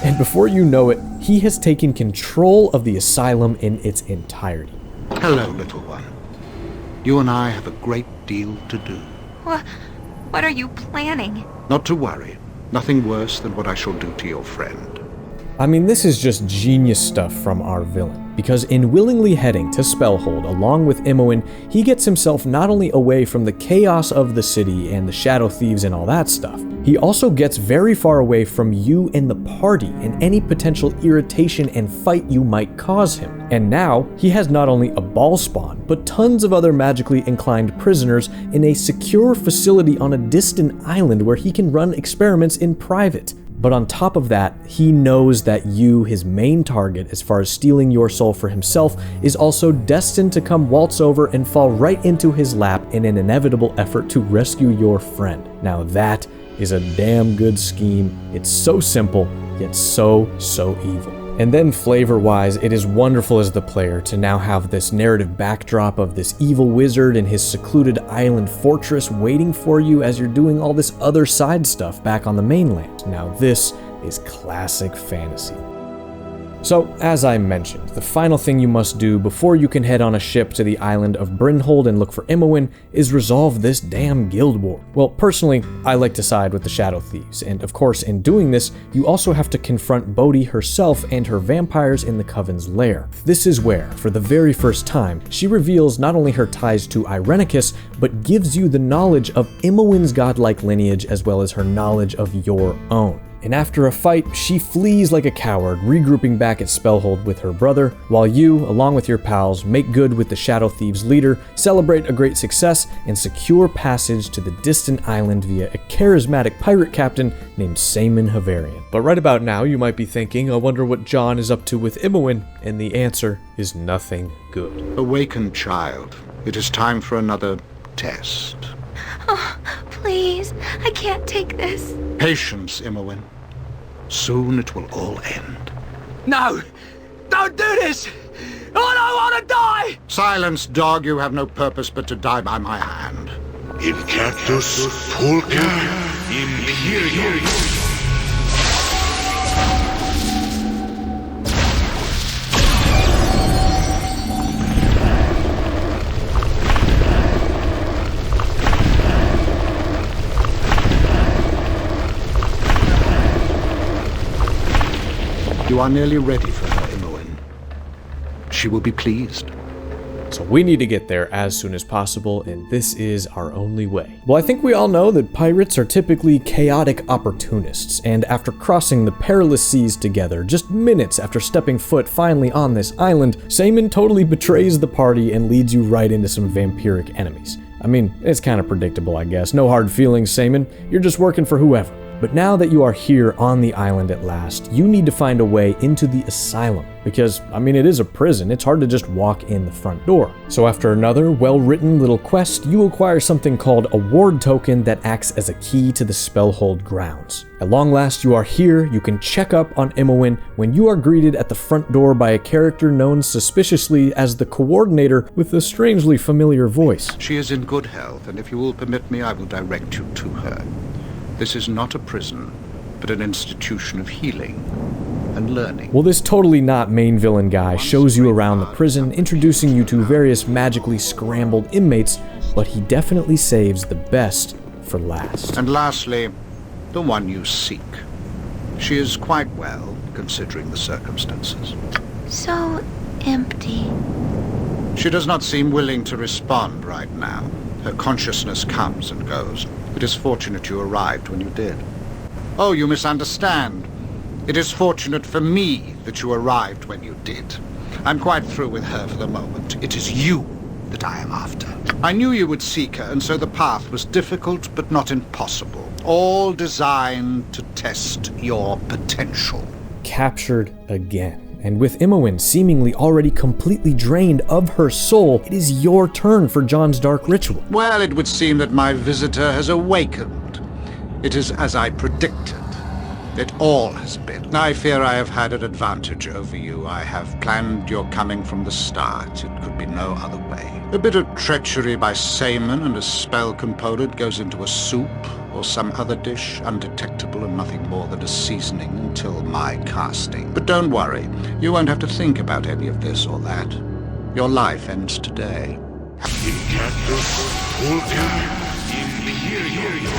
And before you know it, he has taken control of the asylum in its entirety. Hello, little one. You and I have a great deal to do. What are you planning? Not to worry. Nothing worse than what I shall do to your friend. I mean, this is just genius stuff from our villain, because in willingly heading to Spellhold along with Imoen, he gets himself not only away from the chaos of the city and the shadow thieves and all that stuff, he also gets very far away from you and the party and any potential irritation and fight you might cause him. And now, he has not only a ball spawn, but tons of other magically inclined prisoners in a secure facility on a distant island where he can run experiments in private. But on top of that, he knows that you, his main target as far as stealing your soul for himself, is also destined to come waltz over and fall right into his lap in an inevitable effort to rescue your friend. Now that is a damn good scheme. It's so simple, yet so evil. And then flavor-wise, it is wonderful as the player to now have this narrative backdrop of this evil wizard in his secluded island fortress waiting for you as you're doing all this other side stuff back on the mainland. Now this is classic fantasy. So, as I mentioned, the final thing you must do before you can head on a ship to the island of Brynhold and look for Imoen is resolve this damn guild war. Well, personally, I like to side with the Shadow Thieves, and of course, in doing this, you also have to confront Bodhi herself and her vampires in the Coven's lair. This is where, for the very first time, she reveals not only her ties to Irenicus, but gives you the knowledge of Imoen's godlike lineage as well as her knowledge of your own. And after a fight, she flees like a coward, regrouping back at Spellhold with her brother, while you, along with your pals, make good with the Shadow Thieves' leader, celebrate a great success, and secure passage to the distant island via a charismatic pirate captain named Saemon Havarian. But right about now, you might be thinking, I wonder what Jon is up to with Imoen, and the answer is nothing good. Awaken, child. It is time for another test. Oh, please. I can't take this. Patience, Imoen. Soon it will all end. No! Don't do this! I don't want to die! Silence, dog. You have no purpose but to die by my hand. In Cactus Pulca Imperium. You are nearly ready for her, Imoen. She will be pleased. So we need to get there as soon as possible, and this is our only way. Well, I think we all know that pirates are typically chaotic opportunists, and after crossing the perilous seas together, just minutes after stepping foot finally on this island, Saemon totally betrays the party and leads you right into some vampiric enemies. I mean, it's kind of predictable, I guess. No hard feelings, Saemon. You're just working for whoever. But now that you are here on the island at last, you need to find a way into the asylum. Because, I mean, it is a prison. It's hard to just walk in the front door. So after another well-written little quest, you acquire something called a ward token that acts as a key to the Spellhold grounds. At long last, you are here. You can check up on Imoen when you are greeted at the front door by a character known suspiciously as the Coordinator with a strangely familiar voice. She is in good health, and if you will permit me, I will direct you to her. This is not a prison, but an institution of healing and learning. Well, this totally not main villain guy shows you around the prison, introducing you to various magically scrambled inmates, but he definitely saves the best for last. And lastly, the one you seek. She is quite well, considering the circumstances. So empty. She does not seem willing to respond right now. Her consciousness comes and goes. It is fortunate you arrived when you did. Oh, you misunderstand. It is fortunate for me that you arrived when you did. I'm quite through with her for the moment. It is you that I am after. I knew you would seek her, and so the path was difficult but not impossible. All designed to test your potential. Captured again. And with Imoen seemingly already completely drained of her soul, it is your turn for Jon's dark ritual. Well, it would seem that my visitor has awakened. It is as I predicted. It all has been. I fear I have had an advantage over you. I have planned your coming from the start. It could be no other way. A bit of treachery by Saemon and a spell component goes into a soup or some other dish, undetectable and nothing more than a seasoning until my casting. But don't worry, you won't have to think about any of this or that. Your life ends today. In Cactus Pulca Imperium.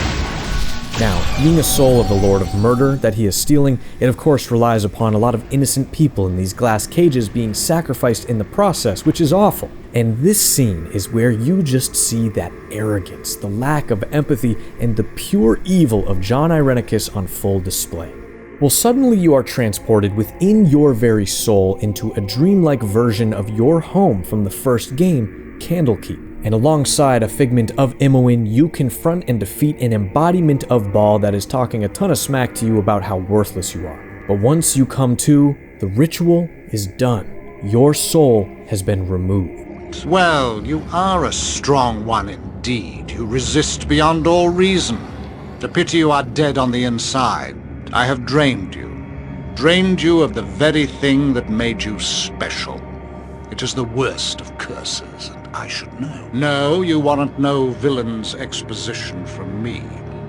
Now, being a soul of the Lord of Murder that he is stealing, it of course relies upon a lot of innocent people in these glass cages being sacrificed in the process, which is awful. And this scene is where you just see that arrogance, the lack of empathy, and the pure evil of Jon Irenicus on full display. Well, suddenly you are transported within your very soul into a dreamlike version of your home from the first game, Candlekeep. And alongside a figment of Imoen, you confront and defeat an embodiment of Baal that is talking a ton of smack to you about how worthless you are. But once you come to, the ritual is done. Your soul has been removed. Well, you are a strong one indeed. You resist beyond all reason. To pity you are dead on the inside. I have drained you of the very thing that made you special. It is the worst of curses, and I should know. No, you warrant no villain's exposition from me.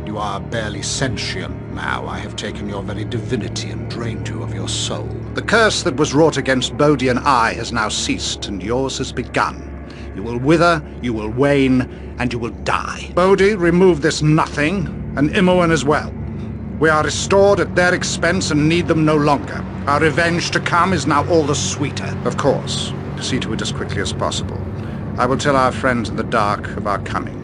You are barely sentient now. I have taken your very divinity and drained you of your soul. The curse that was wrought against Bodhi and I has now ceased, and yours has begun. You will wither, you will wane, and you will die. Bodhi, remove this nothing, and Imoen as well. We are restored at their expense and need them no longer. Our revenge to come is now all the sweeter. Of course, to see to it as quickly as possible. I will tell our friends in the dark of our coming.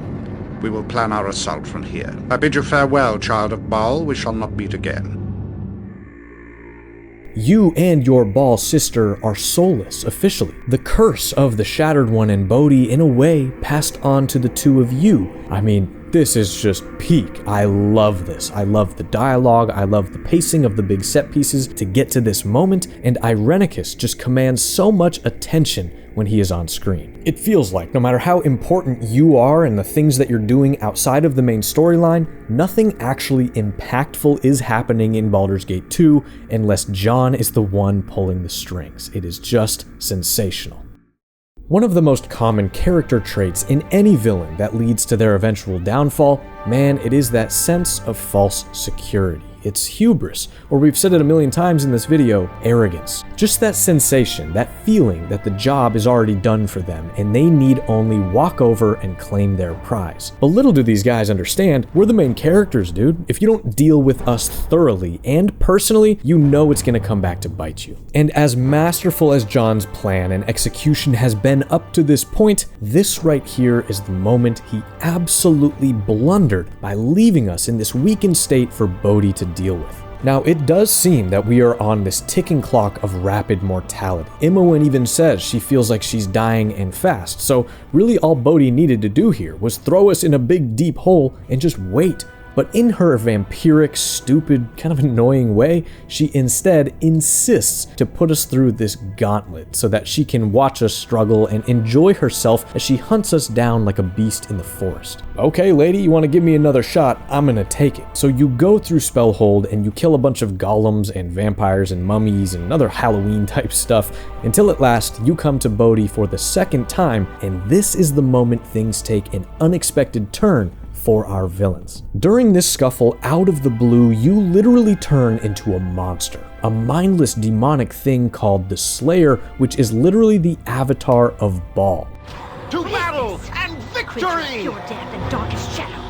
We will plan our assault from here. I bid you farewell, child of Baal. We shall not meet again. You and your Baal sister are soulless, officially. The curse of the Shattered One and Bodhi, in a way, passed on to the two of you. I mean, this is just peak. I love this. I love the dialogue, I love the pacing of the big set pieces to get to this moment, and Irenicus just commands so much attention when he is on screen. It feels like no matter how important you are and the things that you're doing outside of the main storyline, nothing actually impactful is happening in Baldur's Gate 2 unless Jon is the one pulling the strings. It is just sensational. One of the most common character traits in any villain that leads to their eventual downfall, man, it is that sense of false security. It's hubris, or we've said it a million times in this video, arrogance. Just that sensation, that feeling that the job is already done for them and they need only walk over and claim their prize. But little do these guys understand, we're the main characters, dude. If you don't deal with us thoroughly and personally, you know it's gonna come back to bite you. And as masterful as Jon's plan and execution has been up to this point, this right here is the moment he absolutely blundered by leaving us in this weakened state for Bodhi to deal with. Now, it does seem that we are on this ticking clock of rapid mortality. Imoen even says she feels like she's dying and fast, so really all Bodhi needed to do here was throw us in a big deep hole and just wait. But in her vampiric, stupid, kind of annoying way, she instead insists to put us through this gauntlet so that she can watch us struggle and enjoy herself as she hunts us down like a beast in the forest. Okay, lady, you want to give me another shot? I'm gonna take it. So you go through Spellhold and you kill a bunch of golems and vampires and mummies and other Halloween type stuff until at last you come to Bodhi for the second time, and this is the moment things take an unexpected turn for our villains. During this scuffle, out of the blue, you literally turn into a monster. A mindless demonic thing called the Slayer, which is literally the avatar of Baal. To battle and victory! Your death and darkest shadow.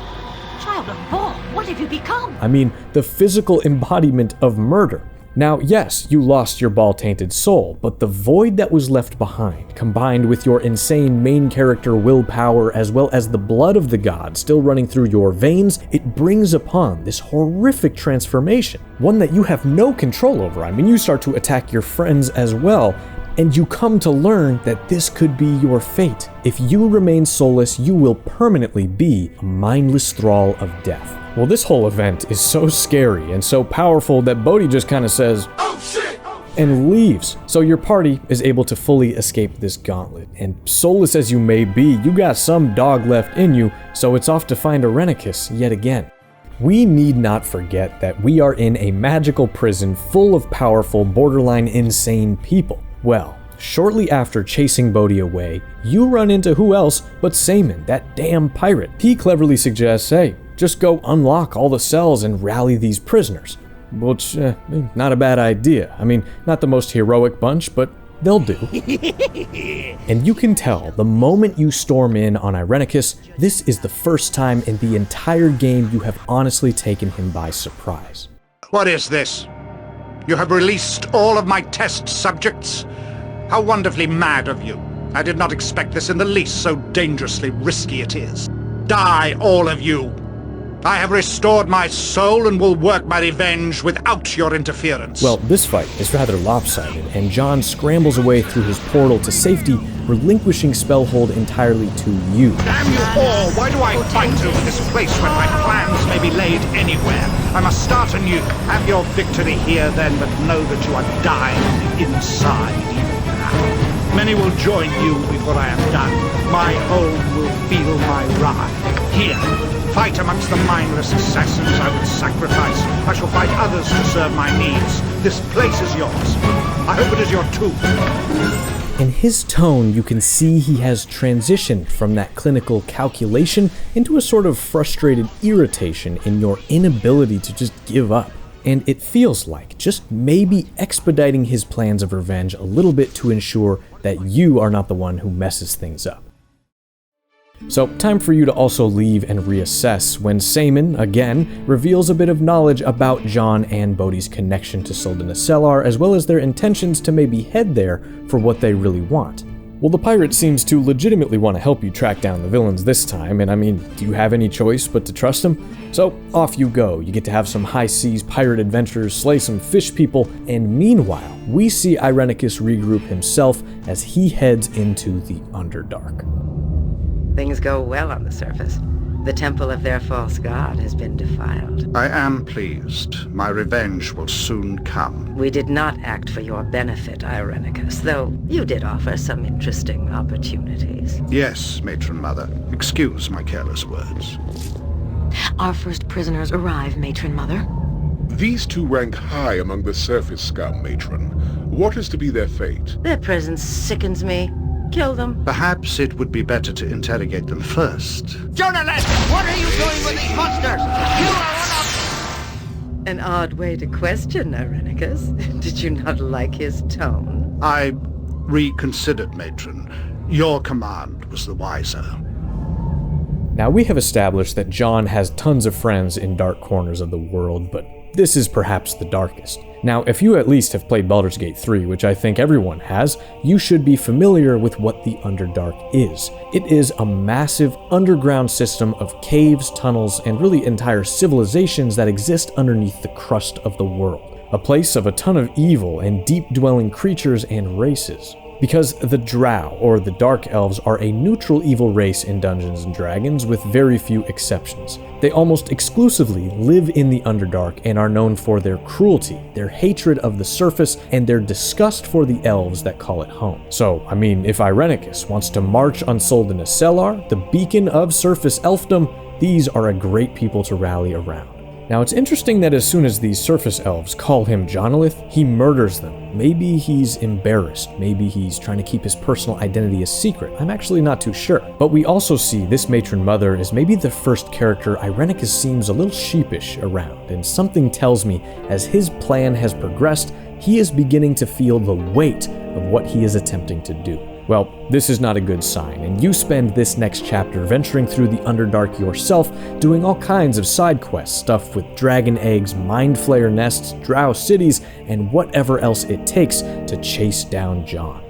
Child of Baal, what have you become? I mean, the physical embodiment of murder. Now, yes, you lost your Baal-tainted soul, but the void that was left behind, combined with your insane main character willpower as well as the blood of the god still running through your veins, it brings upon this horrific transformation, one that you have no control over. I mean, you start to attack your friends as well, and you come to learn that this could be your fate. If you remain soulless, you will permanently be a mindless thrall of death. Well, this whole event is so scary and so powerful that Bodhi just kind of says, "Oh shit!" and leaves. So your party is able to fully escape this gauntlet. And soulless as you may be, you got some dog left in you, so it's off to find Irenicus yet again. We need not forget that we are in a magical prison full of powerful, borderline insane people. Well, shortly after chasing Bodhi away, you run into who else but Saman, that damn pirate. He cleverly suggests, hey, just go unlock all the cells and rally these prisoners. Which, not a bad idea. I mean, not the most heroic bunch, but they'll do. And you can tell the moment you storm in on Irenicus, this is the first time in the entire game you have honestly taken him by surprise. What is this? You have released all of my test subjects? How wonderfully mad of you. I did not expect this in the least, so dangerously risky it is. Die, all of you! I have restored my soul and will work my revenge without your interference. Well, this fight is rather lopsided, and Jon scrambles away through his portal to safety, relinquishing Spellhold entirely to you. Damn you all! Why do I fight over this place when my plans may be laid anywhere? I must start anew. Have your victory here then, but know that you are dying on the inside even now. Many will join you before I am done. My home will feel my wrath. Here. Fight amongst the mindless assassins I would sacrifice. I shall fight others to serve my needs. This place is yours. I hope it is your too. In his tone, you can see he has transitioned from that clinical calculation into a sort of frustrated irritation in your inability to just give up. And it feels like just maybe expediting his plans of revenge a little bit to ensure that you are not the one who messes things up. So, time for you to also leave and reassess when Saemon, again, reveals a bit of knowledge about Jon and Bodhi's connection to Suldanessellar, as well as their intentions to maybe head there for what they really want. Well, the pirate seems to legitimately want to help you track down the villains this time, and I mean, do you have any choice but to trust him? So, off you go. You get to have some high seas pirate adventures, slay some fish people, and meanwhile, we see Irenicus regroup himself as he heads into the Underdark. Things go well on the surface. The temple of their false god has been defiled. I am pleased. My revenge will soon come. We did not act for your benefit, Irenicus, though you did offer some interesting opportunities. Yes, Matron Mother. Excuse my careless words. Our first prisoners arrive, Matron Mother. These two rank high among the surface scum, Matron. What is to be their fate? Their presence sickens me. Kill them. Perhaps it would be better to interrogate them first. Journalist, what are you doing with these monsters? You are one of... An odd way to question, Irenicus. Did you not like his tone? I reconsidered, Matron. Your command was the wiser. Now, we have established that Jon has tons of friends in dark corners of the world, but this is perhaps the darkest. Now, if you at least have played Baldur's Gate 3, which I think everyone has, you should be familiar with what the Underdark is. It is a massive underground system of caves, tunnels, and really entire civilizations that exist underneath the crust of the world. A place of a ton of evil and deep-dwelling creatures and races. Because the Drow, or the Dark Elves, are a neutral evil race in Dungeons & Dragons with very few exceptions. They almost exclusively live in the Underdark and are known for their cruelty, their hatred of the surface, and their disgust for the elves that call it home. So, I mean, if Irenicus wants to march on Suldanessellar, the beacon of surface elfdom, these are a great people to rally around. Now, it's interesting that as soon as these surface elves call him Jonolith, he murders them. Maybe he's embarrassed. Maybe he's trying to keep his personal identity a secret. I'm actually not too sure. But we also see this Matron Mother is maybe the first character Irenicus seems a little sheepish around, and something tells me as his plan has progressed, he is beginning to feel the weight of what he is attempting to do. Well, this is not a good sign, and you spend this next chapter venturing through the Underdark yourself, doing all kinds of side quests, stuff with dragon eggs, mind flayer nests, drow cities, and whatever else it takes to chase down Jon.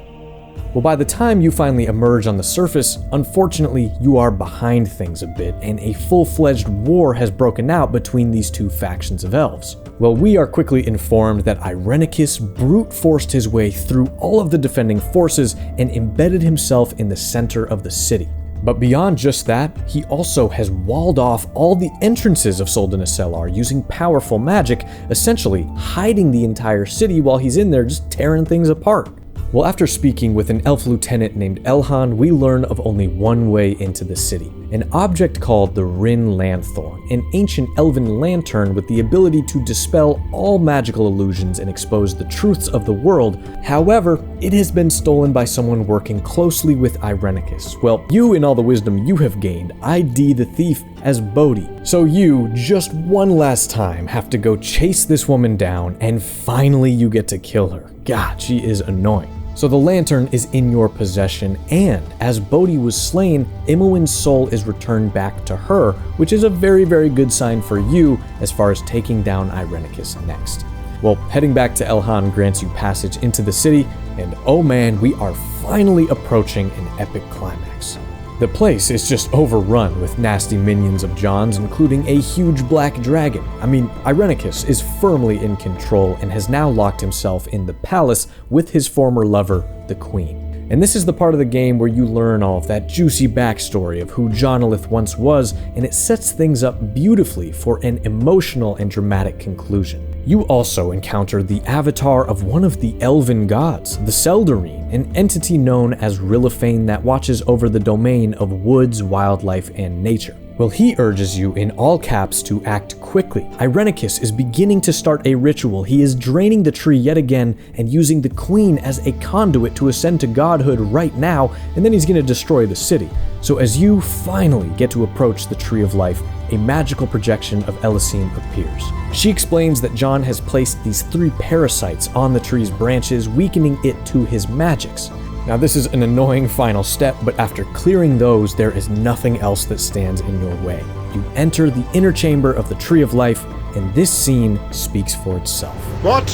Well, by the time you finally emerge on the surface, unfortunately, you are behind things a bit, and a full-fledged war has broken out between these two factions of elves. Well, we are quickly informed that Irenicus brute forced his way through all of the defending forces and embedded himself in the center of the city. But beyond just that, he also has walled off all the entrances of Suldanessellar using powerful magic, essentially hiding the entire city while he's in there just tearing things apart. Well, after speaking with an elf lieutenant named Elhan, we learn of only one way into the city. An object called the Rin Lanthorn, an ancient elven lantern with the ability to dispel all magical illusions and expose the truths of the world. However, it has been stolen by someone working closely with Irenicus. Well, you, in all the wisdom you have gained, ID the thief as Bodhi. So you, just one last time, have to go chase this woman down, and finally you get to kill her. God, she is annoying. So the lantern is in your possession, and as Bodhi was slain, Imoen's soul is returned back to her, which is a very, very good sign for you as far as taking down Irenicus next. Well, heading back to Elhan grants you passage into the city, and oh man, we are finally approaching an epic climax. The place is just overrun with nasty minions of Jon's, including a huge black dragon. I mean, Irenicus is firmly in control and has now locked himself in the palace with his former lover, the Queen. And this is the part of the game where you learn all of that juicy backstory of who Jonalith once was, and it sets things up beautifully for an emotional and dramatic conclusion. You also encounter the avatar of one of the elven gods, the Seldarine, an entity known as Rilliphane that watches over the domain of woods, wildlife, and nature. Well, he urges you in all caps to act quickly. Irenicus is beginning to start a ritual. He is draining the tree yet again and using the Queen as a conduit to ascend to godhood right now, and then he's going to destroy the city. So as you finally get to approach the Tree of Life, a magical projection of Elysium appears. She explains that Jon has placed these 3 parasites on the tree's branches, weakening it to his magics. Now this is an annoying final step, but after clearing those, there is nothing else that stands in your way. You enter the inner chamber of the Tree of Life, and this scene speaks for itself. What?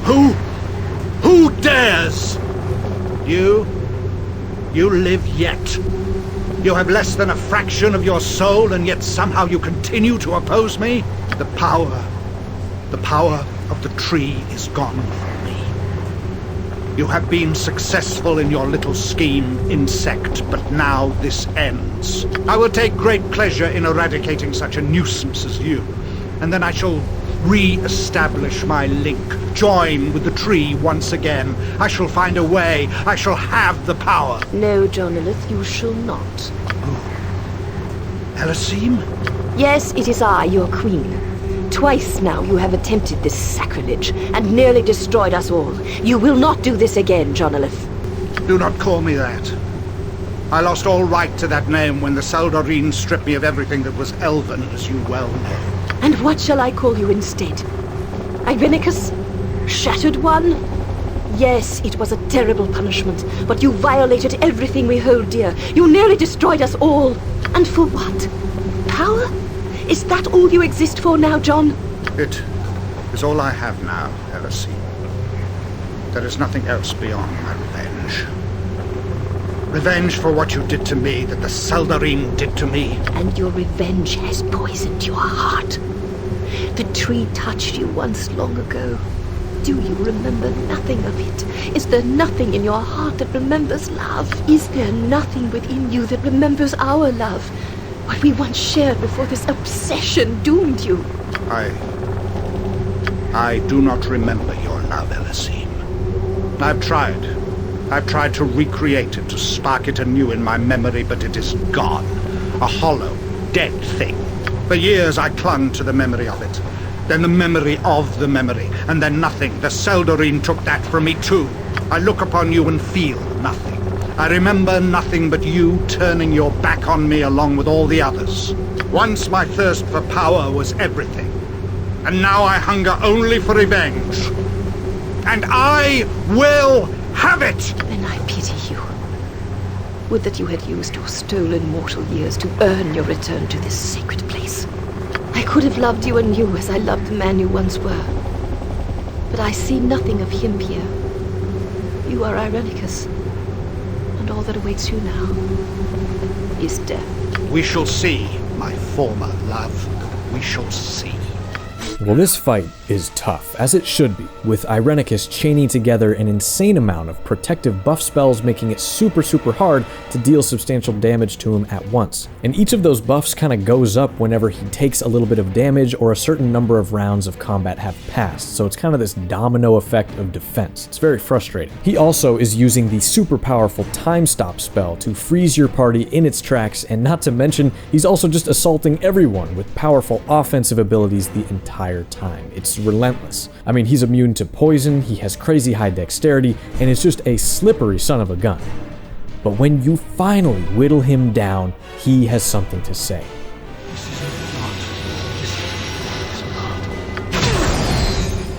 Who dares? You live yet. You have less than a fraction of your soul, and yet somehow you continue to oppose me? The power of the tree is gone from me. You have been successful in your little scheme, insect, but now this ends. I will take great pleasure in eradicating such a nuisance as you, and then I shall re-establish my link, join with the tree once again. I shall find a way. I shall have the power. No, Jonalith, you shall not. Elysium? Yes, it is I, your queen. Twice now you have attempted this sacrilege, and nearly destroyed us all. You will not do this again, Jonalith. Do not call me that. I lost all right to that name when the Seldarine stripped me of everything that was elven, as you well know. And what shall I call you instead? Irenicus? Shattered One? Yes, it was a terrible punishment, but you violated everything we hold dear. You nearly destroyed us all. And for what? Power? Is that all you exist for now, Jon? It is all I have now, Elysium. There is nothing else beyond my revenge. Revenge for what you did to me, that the Seldarine did to me. And your revenge has poisoned your heart. The tree touched you once long ago. Do you remember nothing of it? Is there nothing in your heart that remembers love? Is there nothing within you that remembers our love? What we once shared before this obsession doomed you. I do not remember your love, Elysium. I've tried to recreate it, to spark it anew in my memory, but it is gone. A hollow, dead thing. For years I clung to the memory of it. Then the memory of the memory, and then nothing. The Seldarine took that from me too. I look upon you and feel nothing. I remember nothing but you turning your back on me along with all the others. Once my thirst for power was everything, and now I hunger only for revenge. And I will have it! Then I pity you. Would that you had used your stolen mortal years to earn your return to this sacred place. I could have loved you anew as I loved the man you once were. But I see nothing of him here. You are Irenicus, and all that awaits you now is death. We shall see, my former love. We shall see. Well, this fight is tough, as it should be, with Irenicus chaining together an insane amount of protective buff spells, making it super hard to deal substantial damage to him at once. And each of those buffs kind of goes up whenever he takes a little bit of damage or a certain number of rounds of combat have passed, so it's kind of this domino effect of defense. It's very frustrating. He also is using the super powerful Time Stop spell to freeze your party in its tracks, and not to mention, he's also just assaulting everyone with powerful offensive abilities the entire time. It's relentless. I mean, he's immune to poison, he has crazy high dexterity, and is just a slippery son of a gun. But when you finally whittle him down, he has something to say.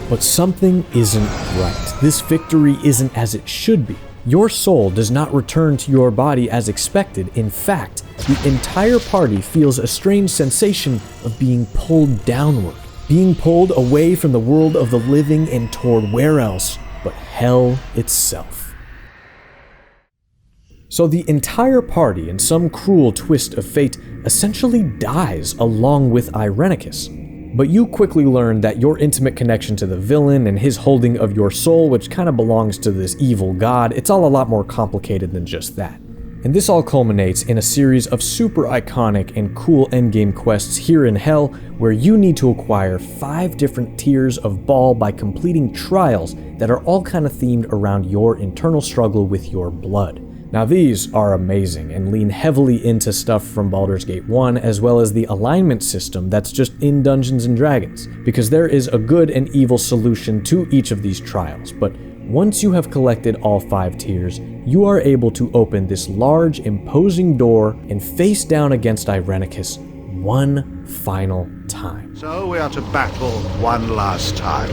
But something isn't right. This victory isn't as it should be. Your soul does not return to your body as expected. In fact, the entire party feels a strange sensation of being pulled downward, being pulled away from the world of the living and toward where else but hell itself. So the entire party, in some cruel twist of fate, essentially dies along with Irenicus. But you quickly learn that your intimate connection to the villain and his holding of your soul, which kind of belongs to this evil god, it's all a lot more complicated than just that. And this all culminates in a series of super iconic and cool endgame quests here in Hell, where you need to acquire 5 different tiers of Ball by completing trials that are all kind of themed around your internal struggle with your blood. Now these are amazing and lean heavily into stuff from Baldur's Gate 1, as well as the alignment system that's just in Dungeons & Dragons, because there is a good and evil solution to each of these trials. But once you have collected all 5 tiers, you are able to open this large, imposing door and face down against Irenicus one final time. So we are to battle one last time.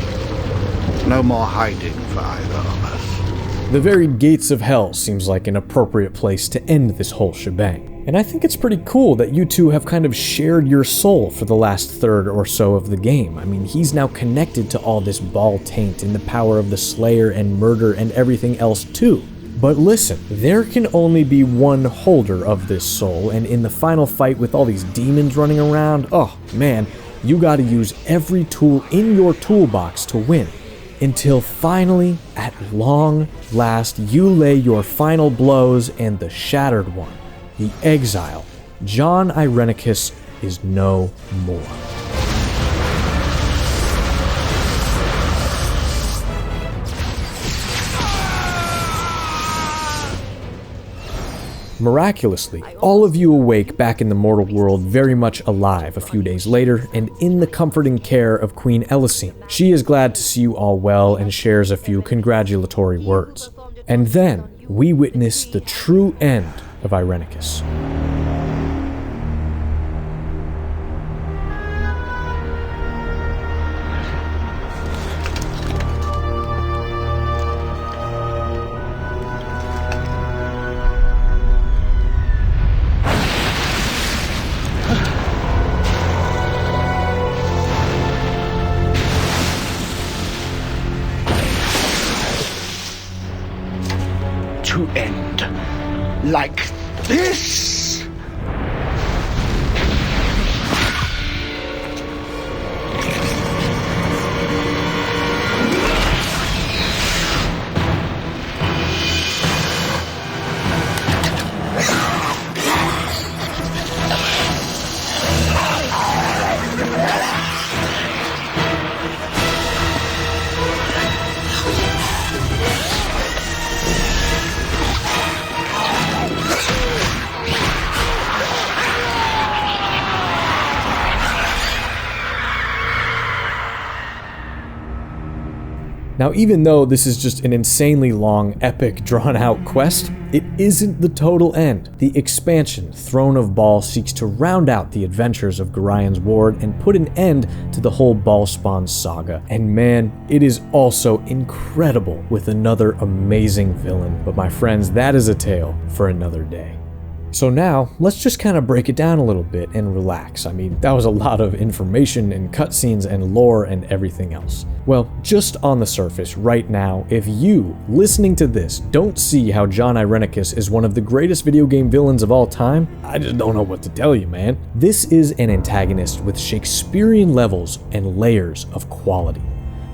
No more hiding for either of us. The very gates of hell seems like an appropriate place to end this whole shebang. And I think it's pretty cool that you two have kind of shared your soul for the last third or so of the game. I mean, he's now connected to all this Ball taint and the power of the Slayer and murder and everything else too. But listen, there can only be one holder of this soul, and in the final fight with all these demons running around, oh man, you gotta use every tool in your toolbox to win. Until finally, at long last, you lay your final blows and the Shattered One, the Exile, Jon Irenicus, is no more. Miraculously, all of you awake back in the mortal world very much alive a few days later, and in the comforting care of Queen Elisine. She is glad to see you all well and shares a few congratulatory words. And then, we witness the true end of Irenicus. To end like this. Now, even though this is just an insanely long, epic, drawn-out quest, it isn't the total end. The expansion, Throne of Ball, seeks to round out the adventures of Gorian's Ward and put an end to the whole Ballspawn saga. And man, it is also incredible with another amazing villain. But my friends, that is a tale for another day. So now, let's just kind of break it down a little bit and relax. I mean, that was a lot of information and cutscenes and lore and everything else. Well, just on the surface, right now, if you, listening to this, don't see how Jon Irenicus is one of the greatest video game villains of all time, I just don't know what to tell you, man. This is an antagonist with Shakespearean levels and layers of quality.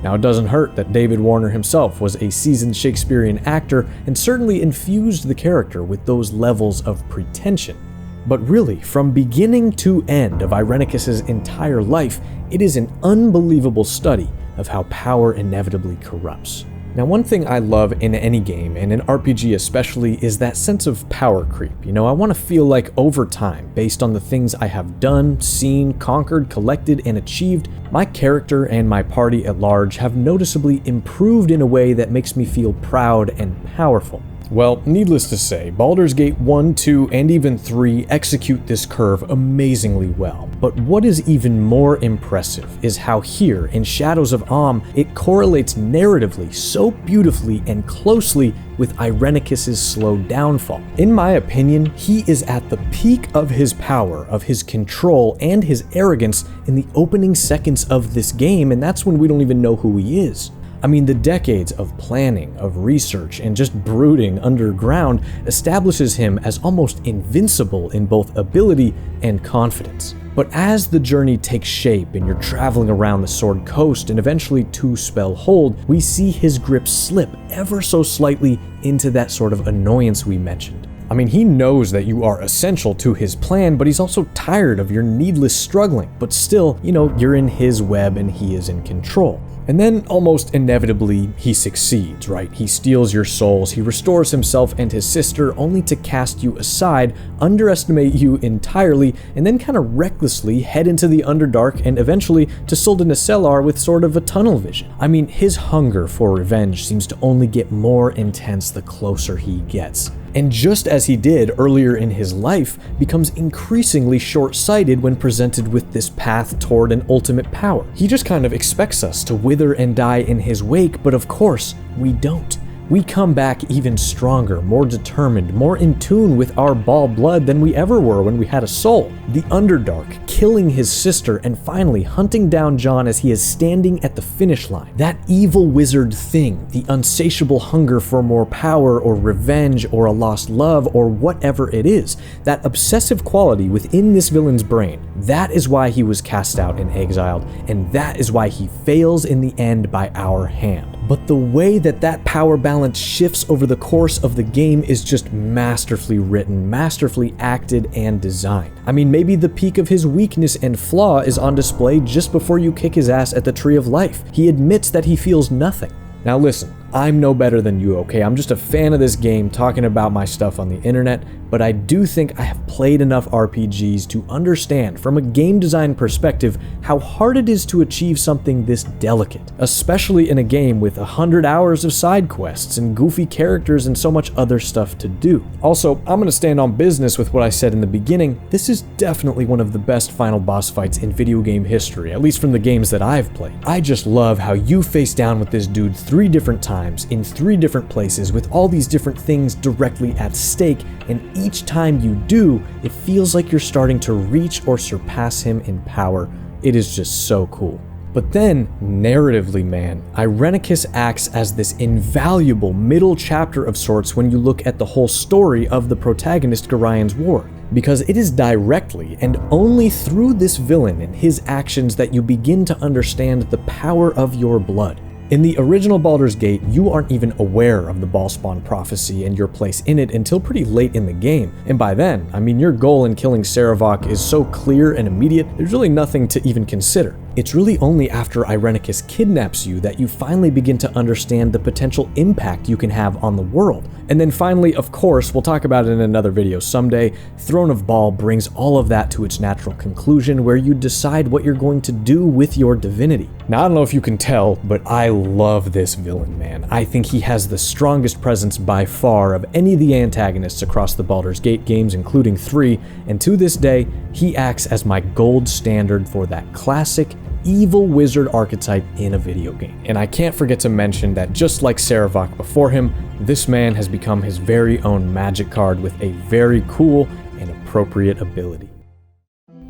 Now, it doesn't hurt that David Warner himself was a seasoned Shakespearean actor and certainly infused the character with those levels of pretension. But really, from beginning to end of Irenicus's entire life, it is an unbelievable study of how power inevitably corrupts. Now, one thing I love in any game, and in RPG especially, is that sense of power creep. You know, I want to feel like over time, based on the things I have done, seen, conquered, collected, and achieved, my character and my party at large have noticeably improved in a way that makes me feel proud and powerful. Well, needless to say, Baldur's Gate 1, 2, and even 3 execute this curve amazingly well. But what is even more impressive is how here, in Shadows of Amn, it correlates narratively so beautifully and closely with Irenicus' slow downfall. In my opinion, he is at the peak of his power, of his control, and his arrogance in the opening seconds of this game, and that's when we don't even know who he is. I mean, the decades of planning, of research, and just brooding underground establishes him as almost invincible in both ability and confidence. But as the journey takes shape and you're traveling around the Sword Coast and eventually to Spellhold, we see his grip slip ever so slightly into that sort of annoyance we mentioned. I mean, he knows that you are essential to his plan, but he's also tired of your needless struggling. But still, you're in his web and he is in control. And then, almost inevitably, he succeeds, right? He steals your souls, he restores himself and his sister, only to cast you aside, underestimate you entirely, and then kind of recklessly head into the Underdark and eventually to Suldanessellar with sort of a tunnel vision. I mean, his hunger for revenge seems to only get more intense the closer he gets. And just as he did earlier in his life, becomes increasingly short-sighted when presented with this path toward an ultimate power. He just kind of expects us to wither and die in his wake, but of course, we don't. We come back even stronger, more determined, more in tune with our Ball blood than we ever were when we had a soul. The Underdark killing his sister and finally hunting down Jon as he is standing at the finish line. That evil wizard thing, the unsatiable hunger for more power or revenge or a lost love or whatever it is, that obsessive quality within this villain's brain, that is why he was cast out and exiled, and that is why he fails in the end by our hand. But the way that power balance shifts over the course of the game is just masterfully written, masterfully acted, and designed. I mean, maybe the peak of his weakness and flaw is on display just before you kick his ass at the Tree of Life. He admits that he feels nothing. Now listen, I'm no better than you, okay? I'm just a fan of this game talking about my stuff on the internet, but I do think I have played enough RPGs to understand from a game design perspective how hard it is to achieve something this delicate, especially in a game with 100 hours of side quests and goofy characters and so much other stuff to do. Also, I'm gonna stand on business with what I said in the beginning. This is definitely one of the best final boss fights in video game history, at least from the games that I've played. I just love how you face down with this dude 3 different times, in 3 different places, with all these different things directly at stake, and each time you do, it feels like you're starting to reach or surpass him in power. It is just so cool. But then, narratively, man, Irenicus acts as this invaluable middle chapter of sorts when you look at the whole story of the protagonist Gorian's War. Because it is directly and only through this villain and his actions that you begin to understand the power of your blood. In the original Baldur's Gate, you aren't even aware of the Ballspawn prophecy and your place in it until pretty late in the game, and by then, I mean, your goal in killing Sarevok is so clear and immediate, there's really nothing to even consider. It's really only after Irenicus kidnaps you that you finally begin to understand the potential impact you can have on the world. And then finally, of course, we'll talk about it in another video someday, Throne of Ball brings all of that to its natural conclusion where you decide what you're going to do with your divinity. Now, I don't know if you can tell, but I love this villain, man. I think he has the strongest presence by far of any of the antagonists across the Baldur's Gate games, including 3, and to this day, he acts as my gold standard for that classic evil wizard archetype in a video game. And I can't forget to mention that just like Sarevok before him, this man has become his very own magic card with a very cool and appropriate ability.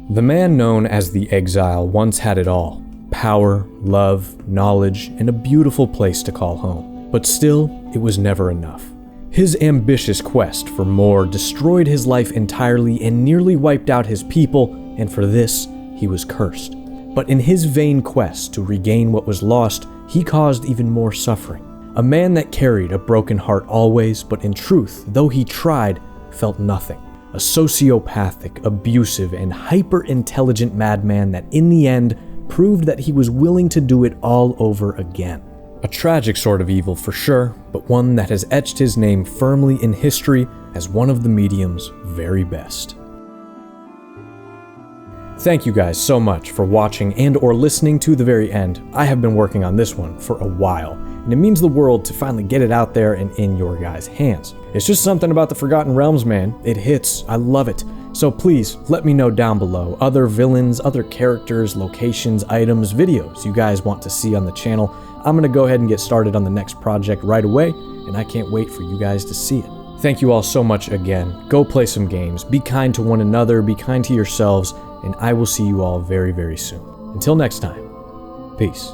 The man known as the Exile once had it all: power, love, knowledge, and a beautiful place to call home. But still, it was never enough. His ambitious quest for more destroyed his life entirely and nearly wiped out his people, and for this, he was cursed. But in his vain quest to regain what was lost, he caused even more suffering. A man that carried a broken heart always, but in truth, though he tried, felt nothing. A sociopathic, abusive, and hyper-intelligent madman that in the end proved that he was willing to do it all over again. A tragic sort of evil for sure, but one that has etched his name firmly in history as one of the medium's very best. Thank you guys so much for watching and or listening to the very end. I have been working on this one for a while, and it means the world to finally get it out there and in your guys' hands. It's just something about the Forgotten Realms, man. It hits. I love it. So please, let me know down below other villains, other characters, locations, items, videos you guys want to see on the channel. I'm gonna go ahead and get started on the next project right away, and I can't wait for you guys to see it. Thank you all so much again. Go play some games, be kind to one another, be kind to yourselves, and I will see you all very, very soon. Until next time, peace.